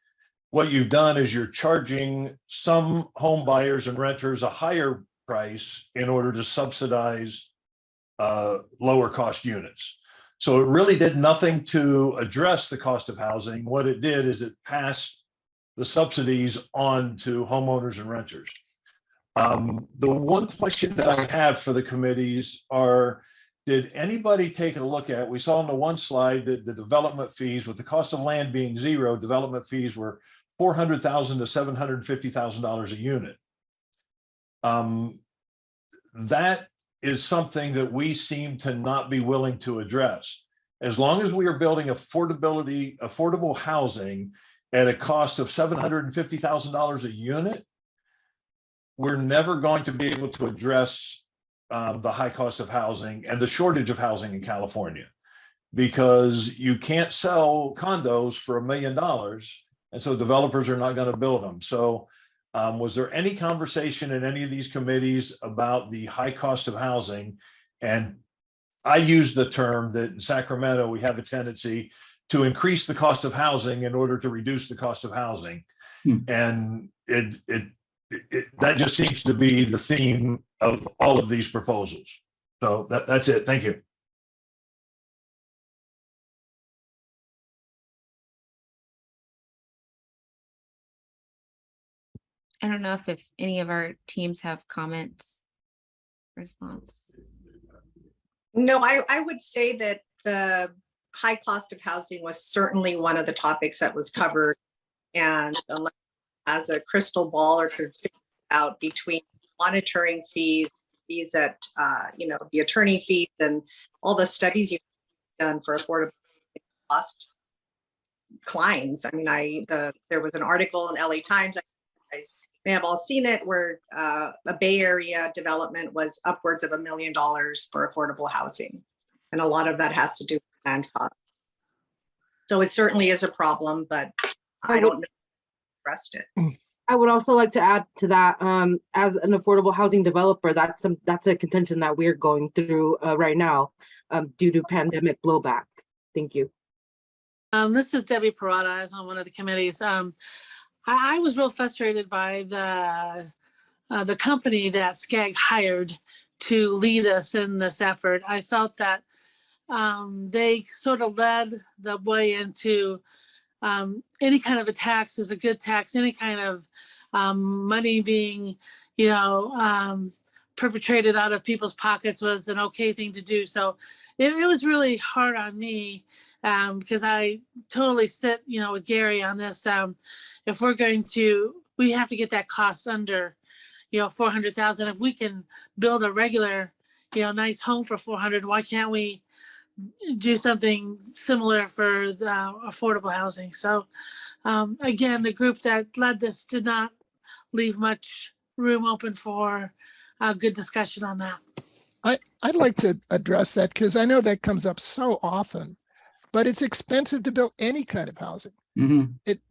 what you've done is you're charging some home buyers and renters a higher price in order to subsidize lower cost units. So it really did nothing to address the cost of housing. What it did is it passed the subsidies on to homeowners and renters. The one question that I have for the committees are, did anybody take a look at, we saw on the one slide that the development fees, with the cost of land being zero, development fees were $400,000 to $750,000 a unit. That is something that we seem to not be willing to address. As long as we are building affordable housing at a cost of $750,000 a unit, we're never going to be able to address the high cost of housing and the shortage of housing in California, because you can't sell condos for $1 million. And so developers are not going to build them. So was there any conversation in any of these committees about the high cost of housing? And I use the term that in Sacramento, we have a tendency to increase the cost of housing in order to reduce the cost of housing. And that just seems to be the theme of all of these proposals. So that's it. Thank you. I don't know if any of our teams have comments, response. No, I would say that the high cost of housing was certainly one of the topics that was covered. And unless as a crystal ball or could figure out between monitoring fees that, the attorney fees and all the studies you've done for affordable cost climbs. I mean, there was an article in LA Times, you guys may have all seen it, where a Bay Area development was upwards of $1 million for affordable housing. And a lot of that has to do with land costs. So it certainly is a problem, but I don't know if I trust it. I would also like to add to that, as an affordable housing developer, that's a contention that we're going through right now due to pandemic blowback. Thank you. This is Debbie Parada. I was on one of the committees. I was real frustrated by the company that SCAG hired to lead us in this effort. I felt that they sort of led the way into any kind of a tax is a good tax, any kind of money being, perpetrated out of people's pockets was an okay thing to do. So it was really hard on me because I totally sit, with Gary on this. If we're we have to get that cost under, $400,000. If we can build a regular, nice home for $400,000, why can't we do something similar for the affordable housing? So again, the group that led this did not leave much room open for a good discussion on that. I'd like to address that because I know that comes up so often, but it's expensive to build any kind of housing.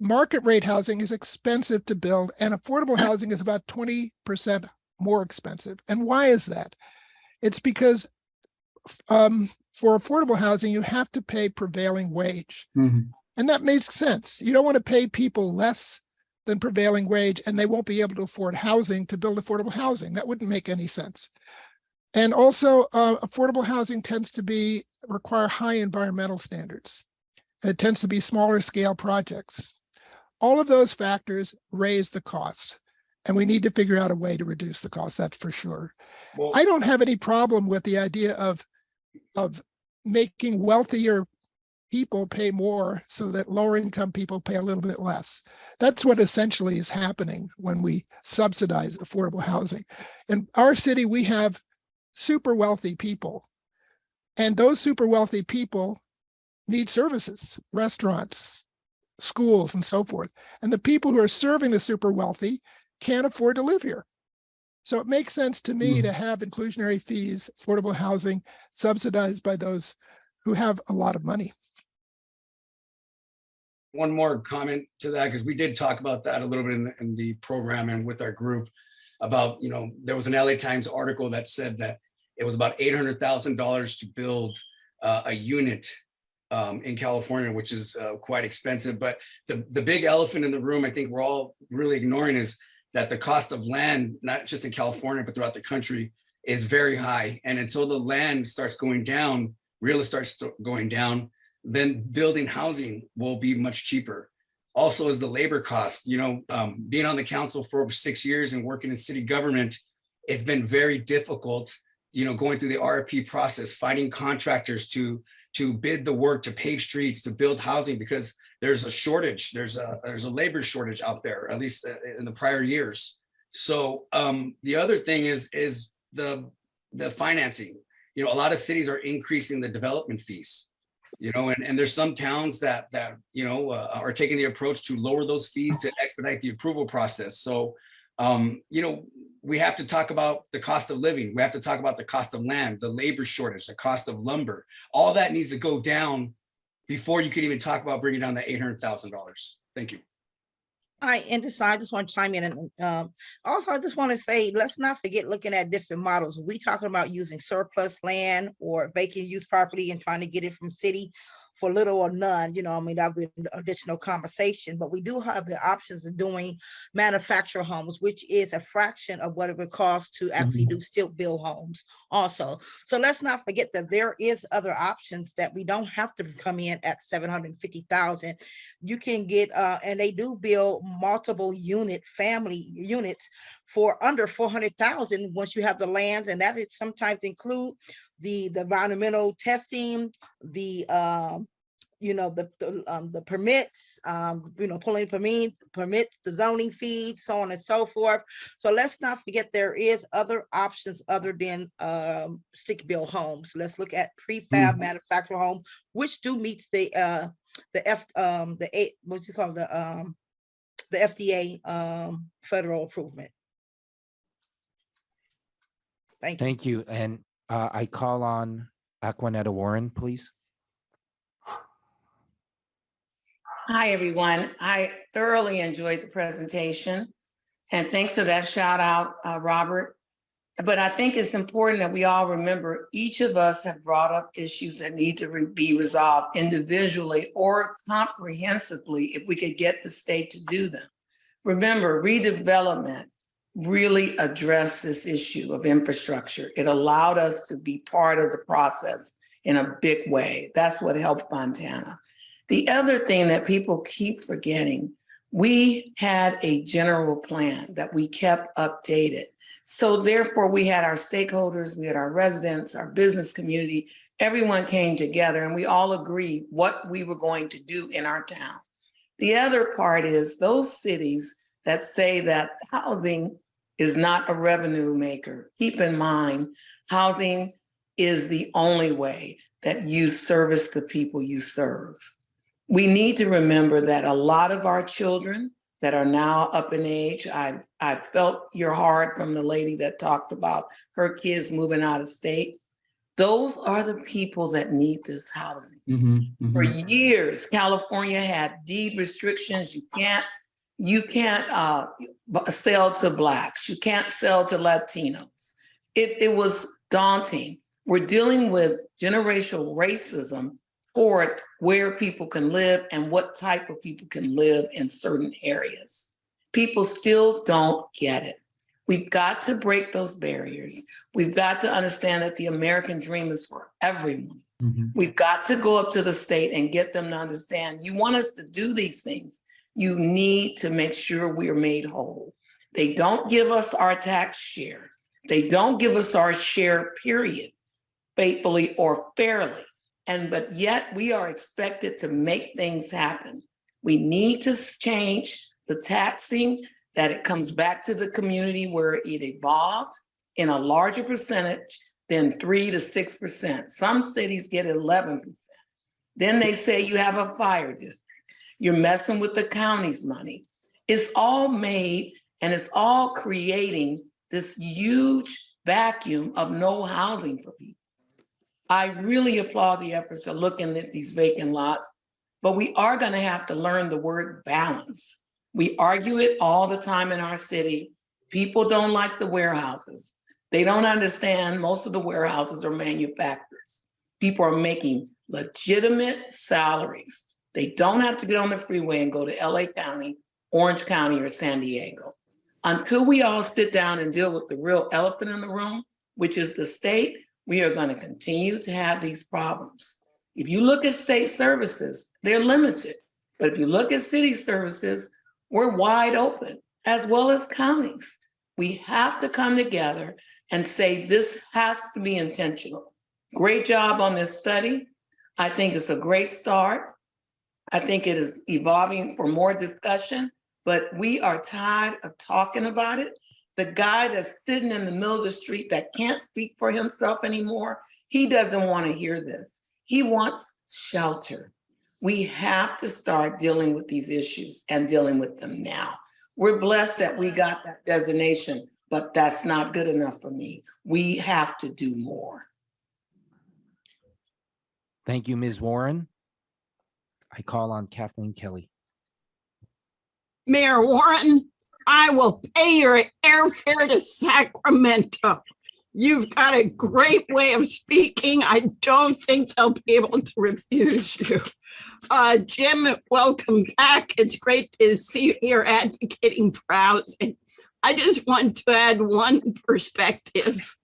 Market rate housing is expensive to build, and affordable housing is about 20% more expensive. And why is that? It's because for affordable housing, you have to pay prevailing wage. And that makes sense. You don't want to pay people less than prevailing wage, and they won't be able to afford housing to build affordable housing. That wouldn't make any sense. And also, affordable housing tends to require high environmental standards. And it tends to be smaller scale projects. All of those factors raise the cost, and we need to figure out a way to reduce the cost, that's for sure. Well, I don't have any problem with the idea of making wealthier people pay more so that lower income people pay a little bit less. That's what essentially is happening when we subsidize affordable housing. In our city, we have super wealthy people, and those super wealthy people need services, restaurants, schools, and so forth. And the people who are serving the super wealthy can't afford to live here. So it makes sense to me to have inclusionary fees, affordable housing subsidized by those who have a lot of money. One more comment to that, because we did talk about that a little bit in the program and with our group about, there was an LA Times article that said that it was about $800,000 to build a unit in California, which is quite expensive. But the big elephant in the room, I think we're all really ignoring, is that the cost of land, not just in California, but throughout the country, is very high. And until the land starts going down, real estate starts going down, then building housing will be much cheaper. Also is the labor cost. Being on the council for over 6 years and working in city government, it's been very difficult, going through the RFP process, finding contractors to bid the work, to pave streets, to build housing, because there's a shortage. There's a labor shortage out there, at least in the prior years. So the other thing is the financing. A lot of cities are increasing the development fees. And there's some towns that are taking the approach to lower those fees to expedite the approval process. So, we have to talk about the cost of living. We have to talk about the cost of land, the labor shortage, the cost of lumber. All that needs to go down before you can even talk about bringing down the $800,000. Thank you. Hi, Anderson, I just want to chime in. And also, I just want to say, let's not forget looking at different models. We talking about using surplus land or vacant use property and trying to get it from city for little or none. That would be an additional conversation. But we do have the options of doing manufactured homes, which is a fraction of what it would cost to actually do still build homes also. So let's not forget that there is other options, that we don't have to come in at 750,000. You can get, and they do build multiple family units for under 400,000 once you have the lands, and that is sometimes include the environmental testing, the permits, pulling permits, the zoning fees, so on and so forth. So let's not forget there is other options other than stick built homes. Let's look at prefab manufactured home, which do meet the FDA federal approval. Thank you. Thank you. And I call on Aquanetta Warren, please. Hi, everyone. I thoroughly enjoyed the presentation, and thanks for that shout out, Robert. But I think it's important that we all remember each of us have brought up issues that need to be resolved individually or comprehensively if we could get the state to do them. Remember, redevelopment really addressed this issue of infrastructure. It allowed us to be part of the process in a big way. That's what helped Montana. The other thing that people keep forgetting, we had a general plan that we kept updated. So therefore, we had our stakeholders, we had our residents, our business community, everyone came together and we all agreed what we were going to do in our town. The other part is those cities that say that housing is not a revenue maker. Keep in mind, housing is the only way that you service the people you serve. We need to remember that a lot of our children that are now up in age, I felt your heart from the lady that talked about her kids moving out of state. Those are the people that need this housing. For years, California had deed restrictions. You can't sell to Blacks. You can't sell to Latinos. It was daunting. We're dealing with generational racism toward where people can live and what type of people can live in certain areas. People still don't get it. We've got to break those barriers. We've got to understand that the American dream is for everyone. We've got to go up to the state and get them to understand, you want us to do these things, you need to make sure we are made whole. They don't give us our tax share. They don't give us our share, period, faithfully or fairly. but yet we are expected to make things happen. We need to change the taxing, that it comes back to the community where it evolved in a larger percentage than 3 to 6%. Some cities get 11%. Then they say you have a fire district. You're messing with the county's money. It's all made and it's all creating this huge vacuum of no housing for people. I really applaud the efforts of looking at these vacant lots, but we are going to have to learn the word balance. We argue it all the time in our city. People don't like the warehouses. They don't understand most of the warehouses are manufacturers. People are making legitimate salaries. They don't have to get on the freeway and go to LA County, Orange County, or San Diego. Until we all sit down and deal with the real elephant in the room, which is the state, we are going to continue to have these problems. If you look at state services, they're limited. But if you look at city services, we're wide open, as well as counties. We have to come together and say this has to be intentional. Great job on this study. I think it's a great start. I think it is evolving for more discussion, but we are tired of talking about it. The guy that's sitting in the middle of the street that can't speak for himself anymore, he doesn't want to hear this. He wants shelter. We have to start dealing with these issues and dealing with them now. We're blessed that we got that designation, but that's not good enough for me. We have to do more. Thank you, Ms. Warren. I call on Kathleen Kelly. Mayor Warren, I will pay your airfare to Sacramento. You've got a great way of speaking. I don't think they'll be able to refuse you. Jim, welcome back. It's great to see you here advocating for housing. I just want to add one perspective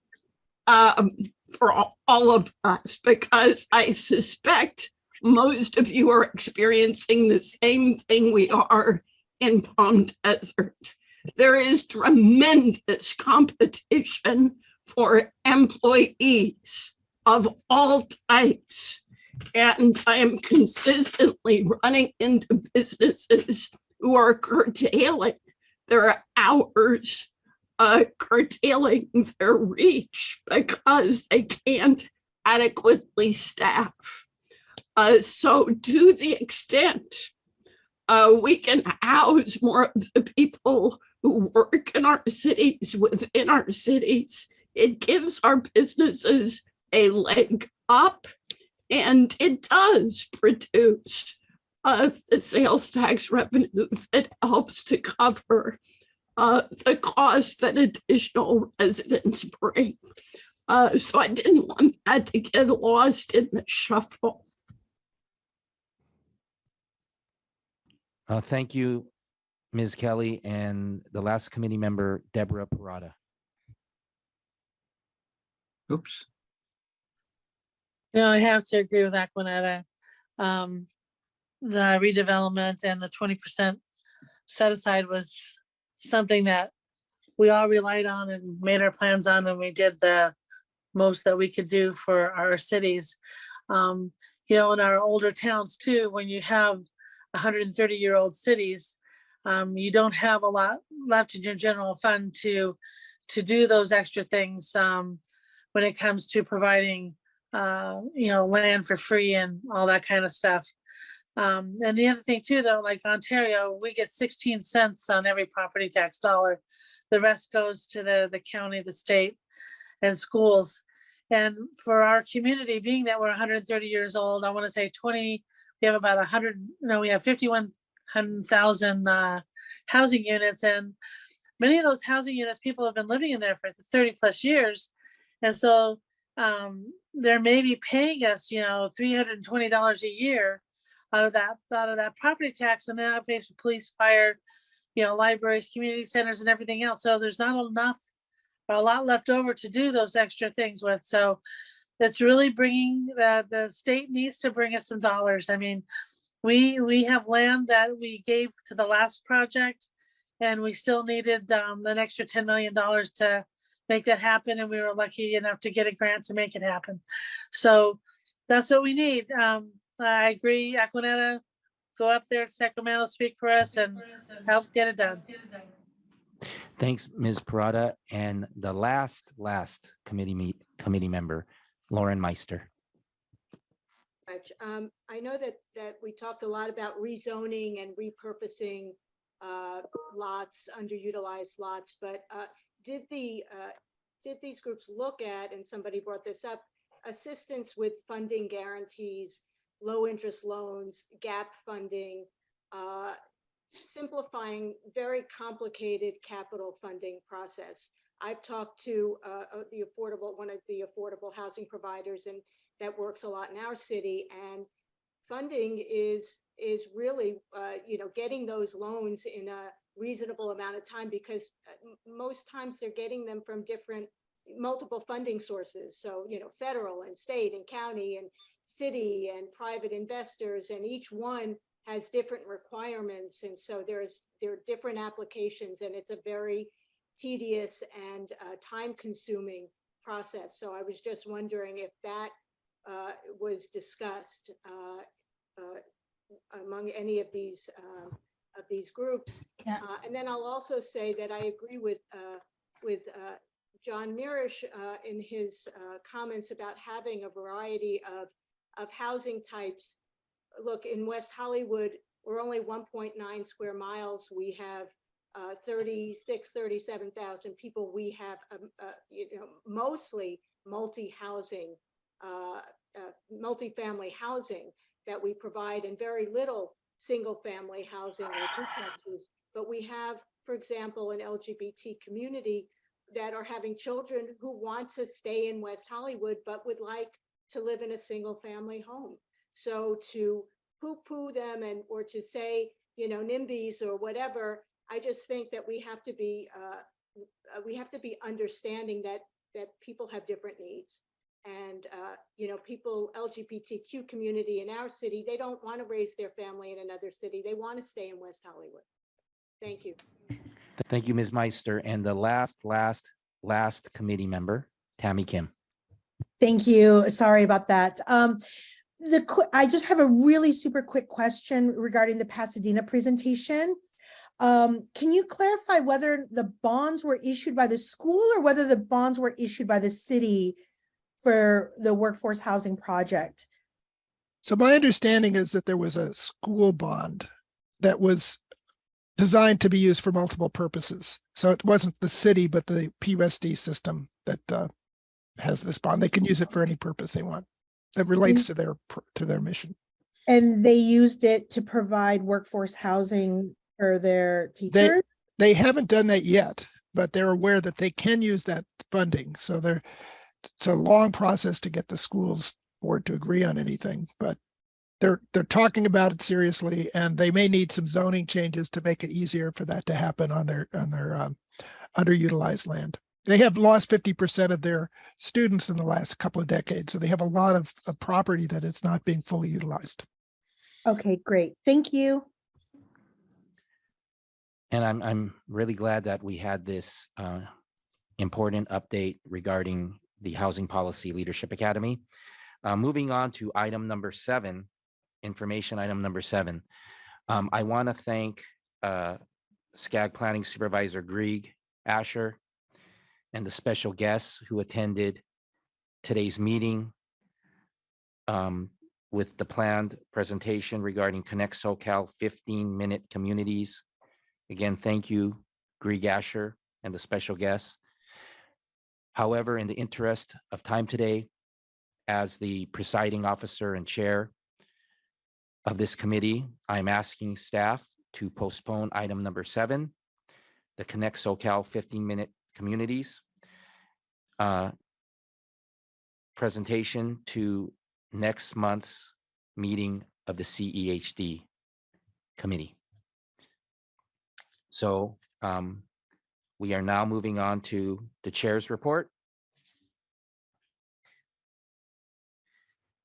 for all of us, because I suspect most of you are experiencing the same thing we are in Palm Desert. There is tremendous competition for employees of all types. And I am consistently running into businesses who are curtailing their hours, curtailing their reach because they can't adequately staff. So to the extent we can house more of the people who work in our cities within our cities, it gives our businesses a leg up, and it does produce the sales tax revenue that helps to cover the cost that additional residents bring. So I didn't want that to get lost in the shuffle. Thank you, Ms. Kelly, and the last committee member, Deborah Parada. Oops. I have to agree with Aquanetta. The redevelopment and the 20% set aside was something that we all relied on and made our plans on, and we did the most that we could do for our cities. In our older towns too, when you have 130-year-old cities, you don't have a lot left in your general fund to do those extra things when it comes to providing land for free and all that kind of stuff. And the other thing too, though, like Ontario, we get 16 cents on every property tax dollar. The rest goes to the county, the state, and schools. And for our community, being that we're 130 years old, I want to say we have about 51,000 housing units, and many of those housing units, people have been living in there for 30 plus years. And so they're maybe paying us, $320 a year out of that property tax, and then that pays for police, fire, libraries, community centers, and everything else. So there's not enough or a lot left over to do those extra things with. So that's really bringing the state needs to bring us some dollars. I mean, we have land that we gave to the last project, and we still needed an extra $10 million to make that happen. And we were lucky enough to get a grant to make it happen. So That's what we need. I agree, Aquanetta, go up there to Sacramento, speak for us and help get it done. Thanks, Ms. Parada. And the last committee member, Lauren Meister. I know that we talked a lot about rezoning and repurposing lots, underutilized lots, but did these groups look at, and somebody brought this up, assistance with funding guarantees, low interest loans, gap funding, simplifying very complicated capital funding process? I've talked to one of the affordable housing providers, and that works a lot in our city, and funding is really getting those loans in a reasonable amount of time, because most times they're getting them from multiple funding sources. So, federal and state and county and city and private investors, and each one has different requirements. And so there are different applications, and it's a very tedious and time consuming process. So I was just wondering if that was discussed among any of these groups. Yeah. And then I'll also say that I agree with John Mirisch in his comments about having a variety of housing types. Look, in West Hollywood, we're only 1.9 square miles. We have 37,000 people. We have mostly multi-family housing that we provide, and very little single-family housing or duplexes. But we have, for example, an LGBT community that are having children who want to stay in West Hollywood but would like to live in a single-family home. So to poo-poo them or to say, NIMBYs or whatever, I just think that we have to be understanding that people have different needs. And, people, LGBTQ community in our city, they don't want to raise their family in another city. They want to stay in West Hollywood. Thank you. Thank you, Ms. Meister. And the last committee member, Tammy Kim. Thank you. Sorry about that. I just have a really super quick question regarding the Pasadena presentation. Can you clarify whether the bonds were issued by the school or whether the bonds were issued by the city for the workforce housing project? So my understanding is that there was a school bond that was designed to be used for multiple purposes. So it wasn't the city, but the PUSD system that has this bond. They can use it for any purpose they want that relates to their mission. And they used it to provide workforce housing for their teachers? They haven't done that yet, but they're aware that they can use that funding. So it's a long process to get the schools board to agree on anything, but they're talking about it seriously, and they may need some zoning changes to make it easier for that to happen on their underutilized land. They have lost 50% of their students in the last couple of decades, so they have a lot of property that is not being fully utilized. Okay, great. Thank you. And I'm really glad that we had this important update regarding the Housing Policy Leadership Academy. Moving on to item number 7, information item number 7. I want to thank SCAG Planning Supervisor Greg Asher and the special guests who attended today's meeting with the planned presentation regarding Connect SoCal 15-minute communities. Again, thank you, Greg Asher and the special guests. However, in the interest of time today, as the presiding officer and chair of this committee, I'm asking staff to postpone item number 7, the Connect SoCal 15-minute communities presentation, to next month's meeting of the CEHD committee. So we are now moving on to the chair's report.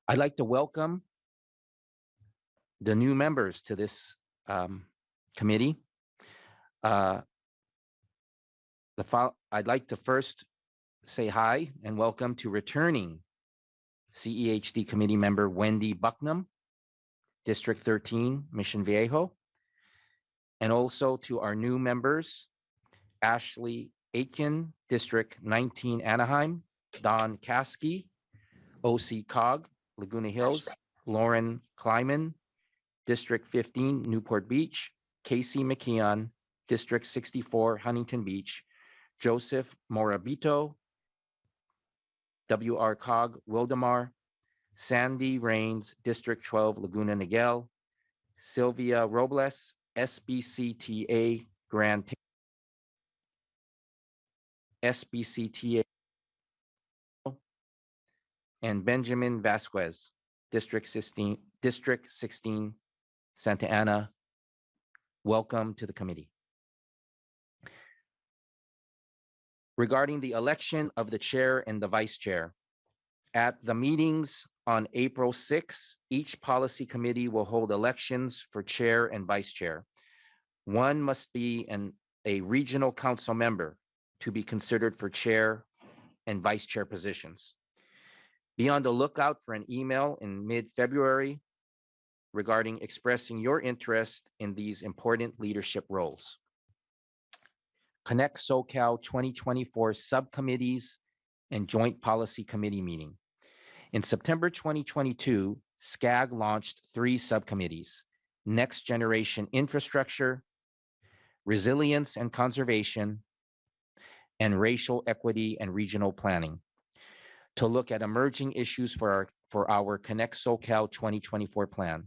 I'd like to welcome the new members to this committee. I'd like to first say hi and welcome to returning CEHD Committee Member Wendy Bucknam, District 13, Mission Viejo. And also to our new members, Ashley Aiken, District 19, Anaheim, Don Caskey, OC Cog, Laguna Hills, Lauren Kleiman, District 15, Newport Beach, Casey McKeon, District 64, Huntington Beach, Joseph Morabito, WR Cog, Wildemar, Sandy Rains, District 12, Laguna Niguel, Sylvia Robles, SBCTA Grand, SBCTA, and Benjamin Vasquez, District 16, Santa Ana. Welcome to the committee. Regarding the election of the chair and the vice chair, at the meetings on April 6, each policy committee will hold elections for chair and vice chair. One must be a regional council member to be considered for chair and vice chair positions. Be on the lookout for an email in mid-February regarding expressing your interest in these important leadership roles. Connect SoCal 2024 subcommittees and joint policy committee meeting. In September 2022, SCAG launched 3 subcommittees: Next Generation Infrastructure, Resilience and Conservation, and Racial Equity and Regional Planning, to look at emerging issues for our Connect SoCal 2024 plan.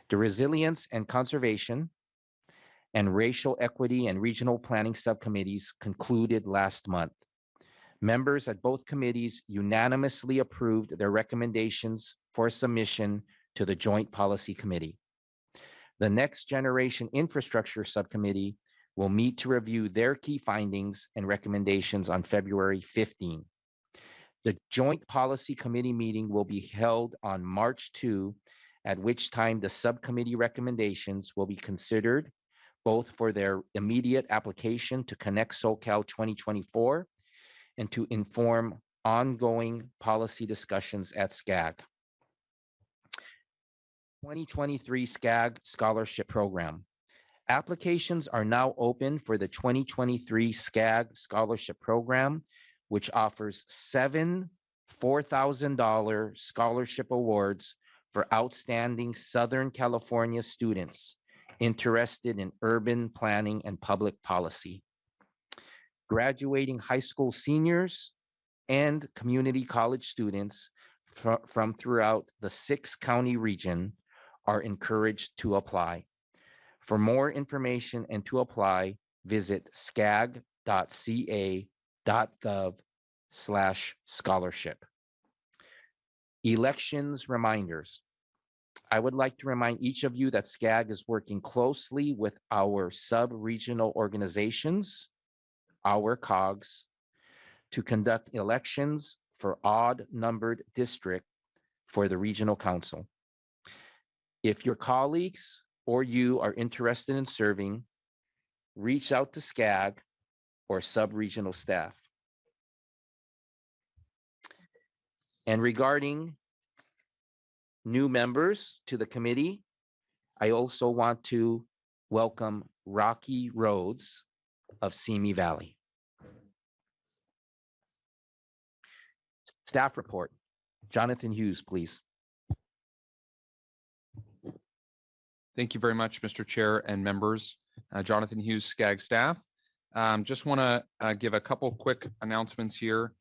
The Resilience and Conservation and Racial Equity and Regional Planning subcommittees concluded last month. Members at both committees unanimously approved their recommendations for submission to the Joint Policy Committee. The Next Generation Infrastructure Subcommittee will meet to review their key findings and recommendations on February 15. The Joint Policy Committee meeting will be held on March 2, at which time the subcommittee recommendations will be considered both for their immediate application to Connect SoCal 2024 and to inform ongoing policy discussions at SCAG. 2023 SCAG Scholarship Program. Applications are now open for the 2023 SCAG Scholarship Program, which offers 7 $4,000 scholarship awards for outstanding Southern California students interested in urban planning and public policy. Graduating high school seniors and community college students from throughout the 6-county region are encouraged to apply. For more information and to apply, visit scag.ca.gov/scholarship. Elections reminders. I would like to remind each of you that SCAG is working closely with our sub-regional organizations, our COGs, to conduct elections for odd-numbered district for the regional council. If your colleagues or you are interested in serving, reach out to SCAG or sub-regional staff. And regarding new members to the committee, I also want to welcome Rocky Rhodes of Simi Valley. Staff report. Jonathan Hughes, please. Thank you very much, Mr. Chair and members. Jonathan Hughes, SCAG staff. Just want to give a couple quick announcements here.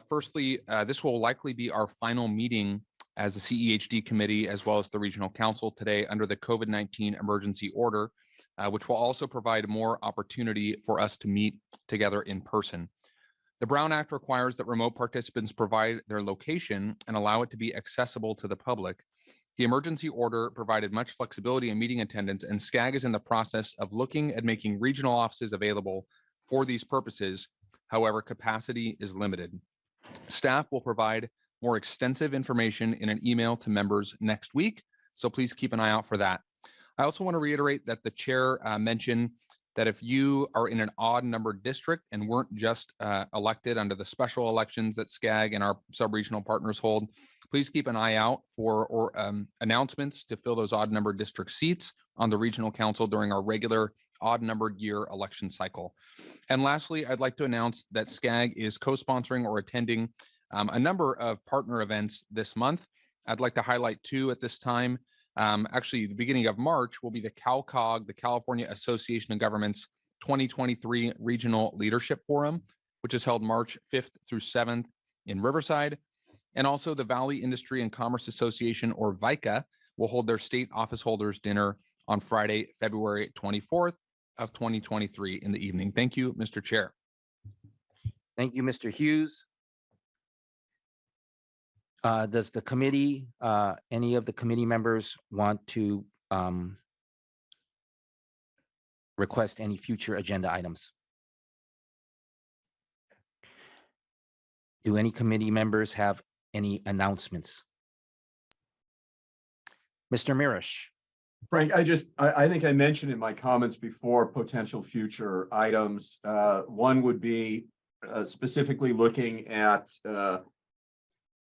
Firstly, this will likely be our final meeting as the CEHD committee, as well as the regional council today under the COVID-19 emergency order, which will also provide more opportunity for us to meet together in person. The Brown Act requires that remote participants provide their location and allow it to be accessible to the public. The emergency order provided much flexibility in meeting attendance, and SCAG is in the process of looking at making regional offices available for these purposes. However, capacity is limited. Staff will provide more extensive information in an email to members next week, so please keep an eye out for that. I also want to reiterate that the chair mentioned that if you are in an odd numbered district and weren't just elected under the special elections that SCAG and our sub-regional partners hold, please keep an eye out for announcements to fill those odd numbered district seats on the regional council during our regular odd numbered year election cycle. And lastly, I'd like to announce that SCAG is co-sponsoring or attending a number of partner events this month. I'd like to highlight two at this time. Actually, the beginning of March will be the CalCog, the California Association of Governments 2023 Regional Leadership Forum, which is held March 5th through 7th in Riverside. And also the Valley Industry and Commerce Association, or VICA, will hold their state office holders dinner on Friday, February 24th of 2023 in the evening. Thank you, Mr. Chair. Thank you, Mr. Hughes. Does the committee, any of the committee members want to request any future agenda items? Do any committee members have any announcements? Mr. Mirisch. Frank, I think I mentioned in my comments before potential future items. One would be specifically looking at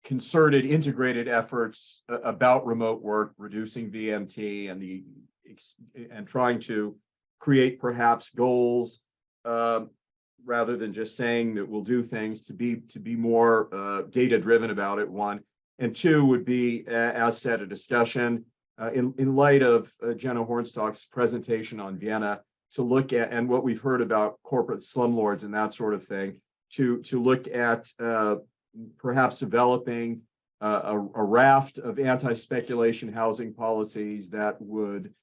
concerted, integrated efforts about remote work, reducing VMT, and trying to create perhaps goals rather than just saying that we'll do things, to be more data driven about it. One, and two would be, as said, a discussion in light of Jenna Hornstock's presentation on Vienna, to look at, and what we've heard about corporate slumlords and that sort of thing, to look at perhaps developing a raft of anti-speculation housing policies that would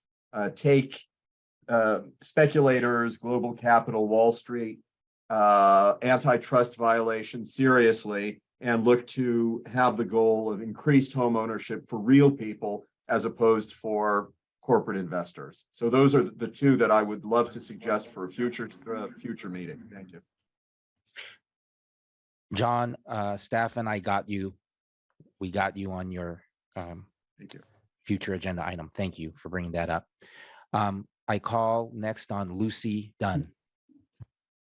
take speculators, global capital, Wall Street, antitrust violations seriously, and look to have the goal of increased home ownership for real people as opposed for corporate investors. So those are the two that I would love to suggest for a future meeting. Thank you. John, staff and I got you. We got you on your Thank you. future agenda item. Thank you for bringing that up. I call next on Lucy Dunn.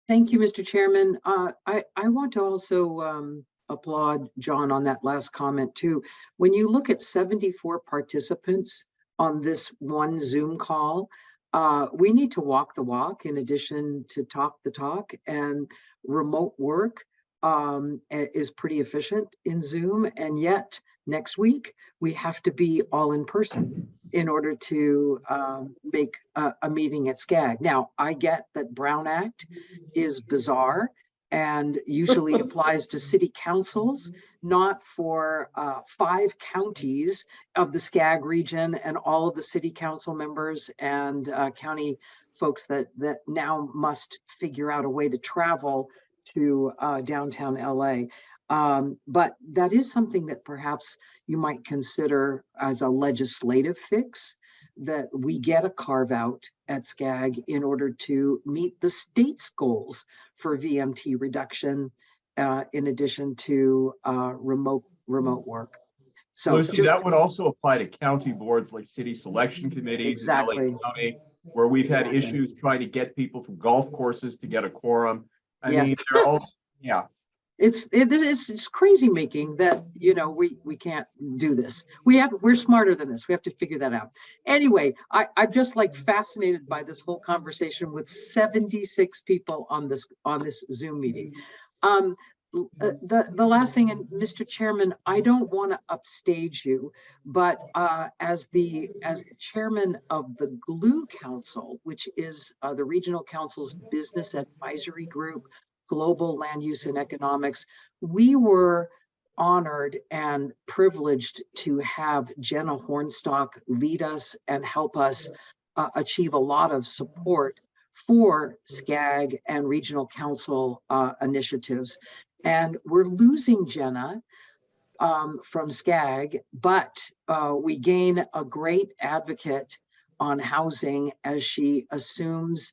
Thank you, Mr. Chairman. I want to also applaud John on that last comment too. When you look at 74 participants on this one Zoom call, we need to walk the walk in addition to talk the talk, and remote work is pretty efficient in Zoom. And yet next week, we have to be all in person in order to make a meeting at SCAG. Now, I get that Brown Act is bizarre and usually applies to city councils, not for 5 counties of the SCAG region and all of the city council members and county folks that now must figure out a way to travel to downtown LA. But that is something that perhaps you might consider as a legislative fix, that we get a carve out at SCAG in order to meet the state's goals for VMT reduction, in addition to remote work. So Lucy, that would also apply to county boards like city selection committees. Exactly. In LA County, where we've had issues trying to get people from golf courses to get a quorum. I mean, they're also, yeah. It's crazy making that, you know, we can't do this. We're smarter than this. We have to figure that out. Anyway, I'm just like fascinated by this whole conversation with 76 people on this Zoom meeting. The last thing, and Mr. Chairman, I don't want to upstage you, but as the chairman of the GLUE Council, which is the Regional Council's business advisory group, Global Land Use and Economics, we were honored and privileged to have Jenna Hornstock lead us and help us achieve a lot of support for SCAG and Regional Council initiatives. And we're losing Jenna from SCAG, but we gain a great advocate on housing as she assumes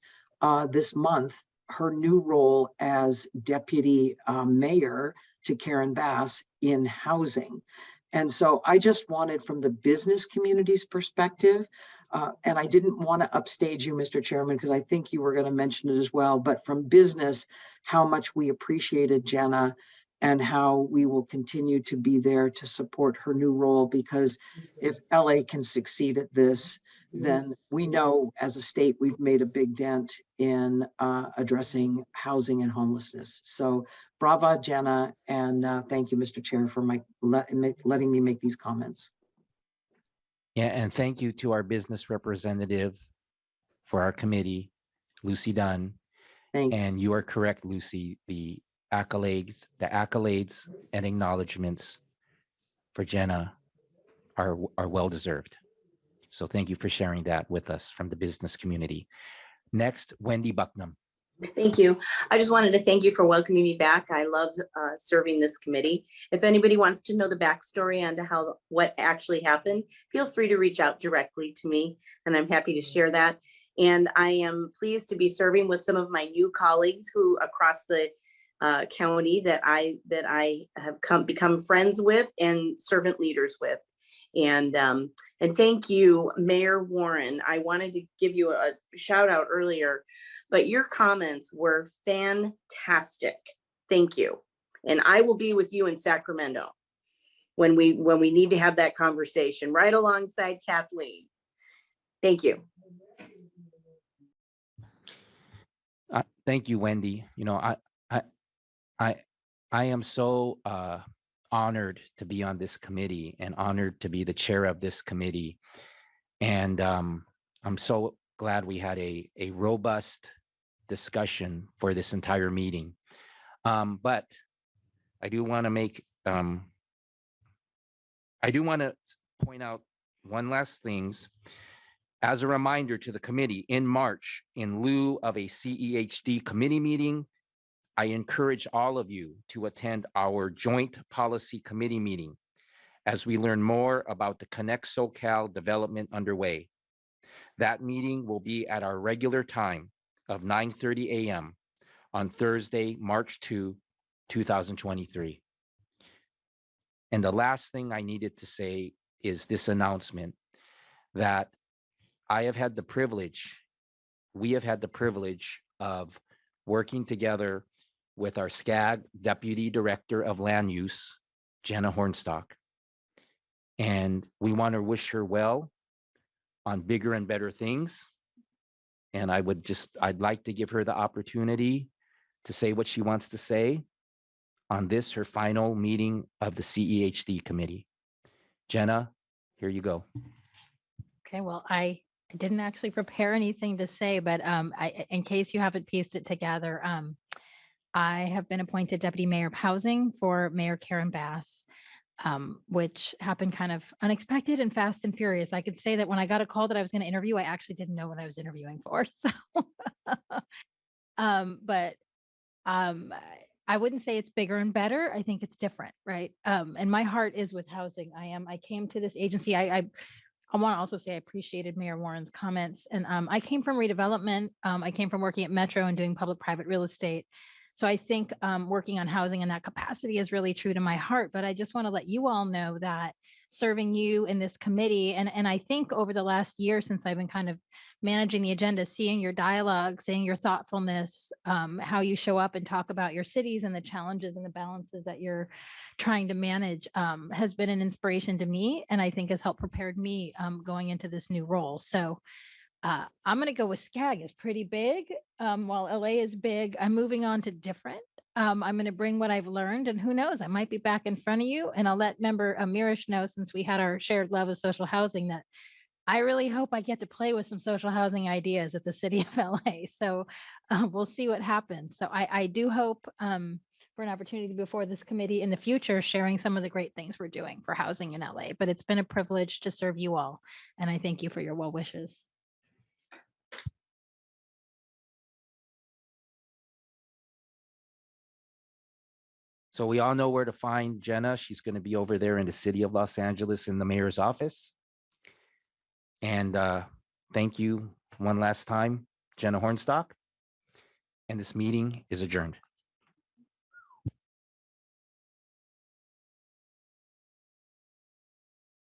this month her new role as deputy mayor to Karen Bass in housing. And so I just wanted, from the business community's perspective, And I didn't want to upstage you, Mr. Chairman, because I think you were going to mention it as well, but from business, how much we appreciated Jenna and how we will continue to be there to support her new role, because if LA can succeed at this, then we know as a state, we've made a big dent in addressing housing and homelessness. So brava, Jenna, and thank you, Mr. Chair, for letting me make these comments. Yeah, and thank you to our business representative for our committee, Lucy Dunn. Thanks. And you are correct, Lucy, the accolades and acknowledgements for Jenna are well-deserved. So thank you for sharing that with us from the business community. Next, Wendy Bucknam. Thank you. I just wanted to thank you for welcoming me back. I love serving this committee. If anybody wants to know the backstory on to what actually happened, feel free to reach out directly to me, and I'm happy to share that. And I am pleased to be serving with some of my new colleagues who across the county that I have become friends with and servant leaders with. And thank you, Mayor Warren. I wanted to give you a shout out earlier, but your comments were fantastic. Thank you. And I will be with you in Sacramento when we need to have that conversation right alongside Kathleen. Thank you. Thank you, Wendy. You know, I am so honored to be on this committee and honored to be the chair of this committee. And I'm so glad we had a robust discussion for this entire meeting. But I do want to point out one last things. As a reminder to the committee, in March, in lieu of a CEHD committee meeting, I encourage all of you to attend our joint policy committee meeting as we learn more about the Connect SoCal development underway. That meeting will be at our regular time of 9:30 a.m. on Thursday, March 2, 2023. And the last thing I needed to say is this announcement that we have had the privilege of working together with our SCAG Deputy Director of Land Use, Jenna Hornstock. And we want to wish her well on bigger and better things. And I'd like to give her the opportunity to say what she wants to say on this, her final meeting of the CEHD committee. Jenna, here you go. Okay, well, I didn't actually prepare anything to say, but in case you haven't pieced it together, I have been appointed Deputy Mayor of Housing for Mayor Karen Bass, which happened kind of unexpected and fast and furious. I could say that when I got a call that I was going to interview, I actually didn't know what I was interviewing for. So, I wouldn't say it's bigger and better. I think it's different, right? And my heart is with housing. I came to this agency. I want to also say I appreciated Mayor Warren's comments. And I came from redevelopment. I came from working at Metro and doing public-private real estate. So I think working on housing in that capacity is really true to my heart. But I just want to let you all know that serving you in this committee, and I think over the last year since I've been kind of managing the agenda, seeing your dialogue, seeing your thoughtfulness, how you show up and talk about your cities and the challenges and the balances that you're trying to manage has been an inspiration to me, and I think has helped prepared me going into this new role. So I'm going to go with SCAG is pretty big. While LA is big, I'm moving on to different. I'm going to bring what I've learned, and who knows, I might be back in front of you. And I'll let member Mirish know, since we had our shared love of social housing, that I really hope I get to play with some social housing ideas at the city of LA. So we'll see what happens. So I do hope for an opportunity before this committee in the future, sharing some of the great things we're doing for housing in LA. But it's been a privilege to serve you all. And I thank you for your well wishes. So we all know where to find Jenna. She's going to be over there in the city of Los Angeles in the mayor's office. And thank you one last time, Jenna Hornstock. And this meeting is adjourned.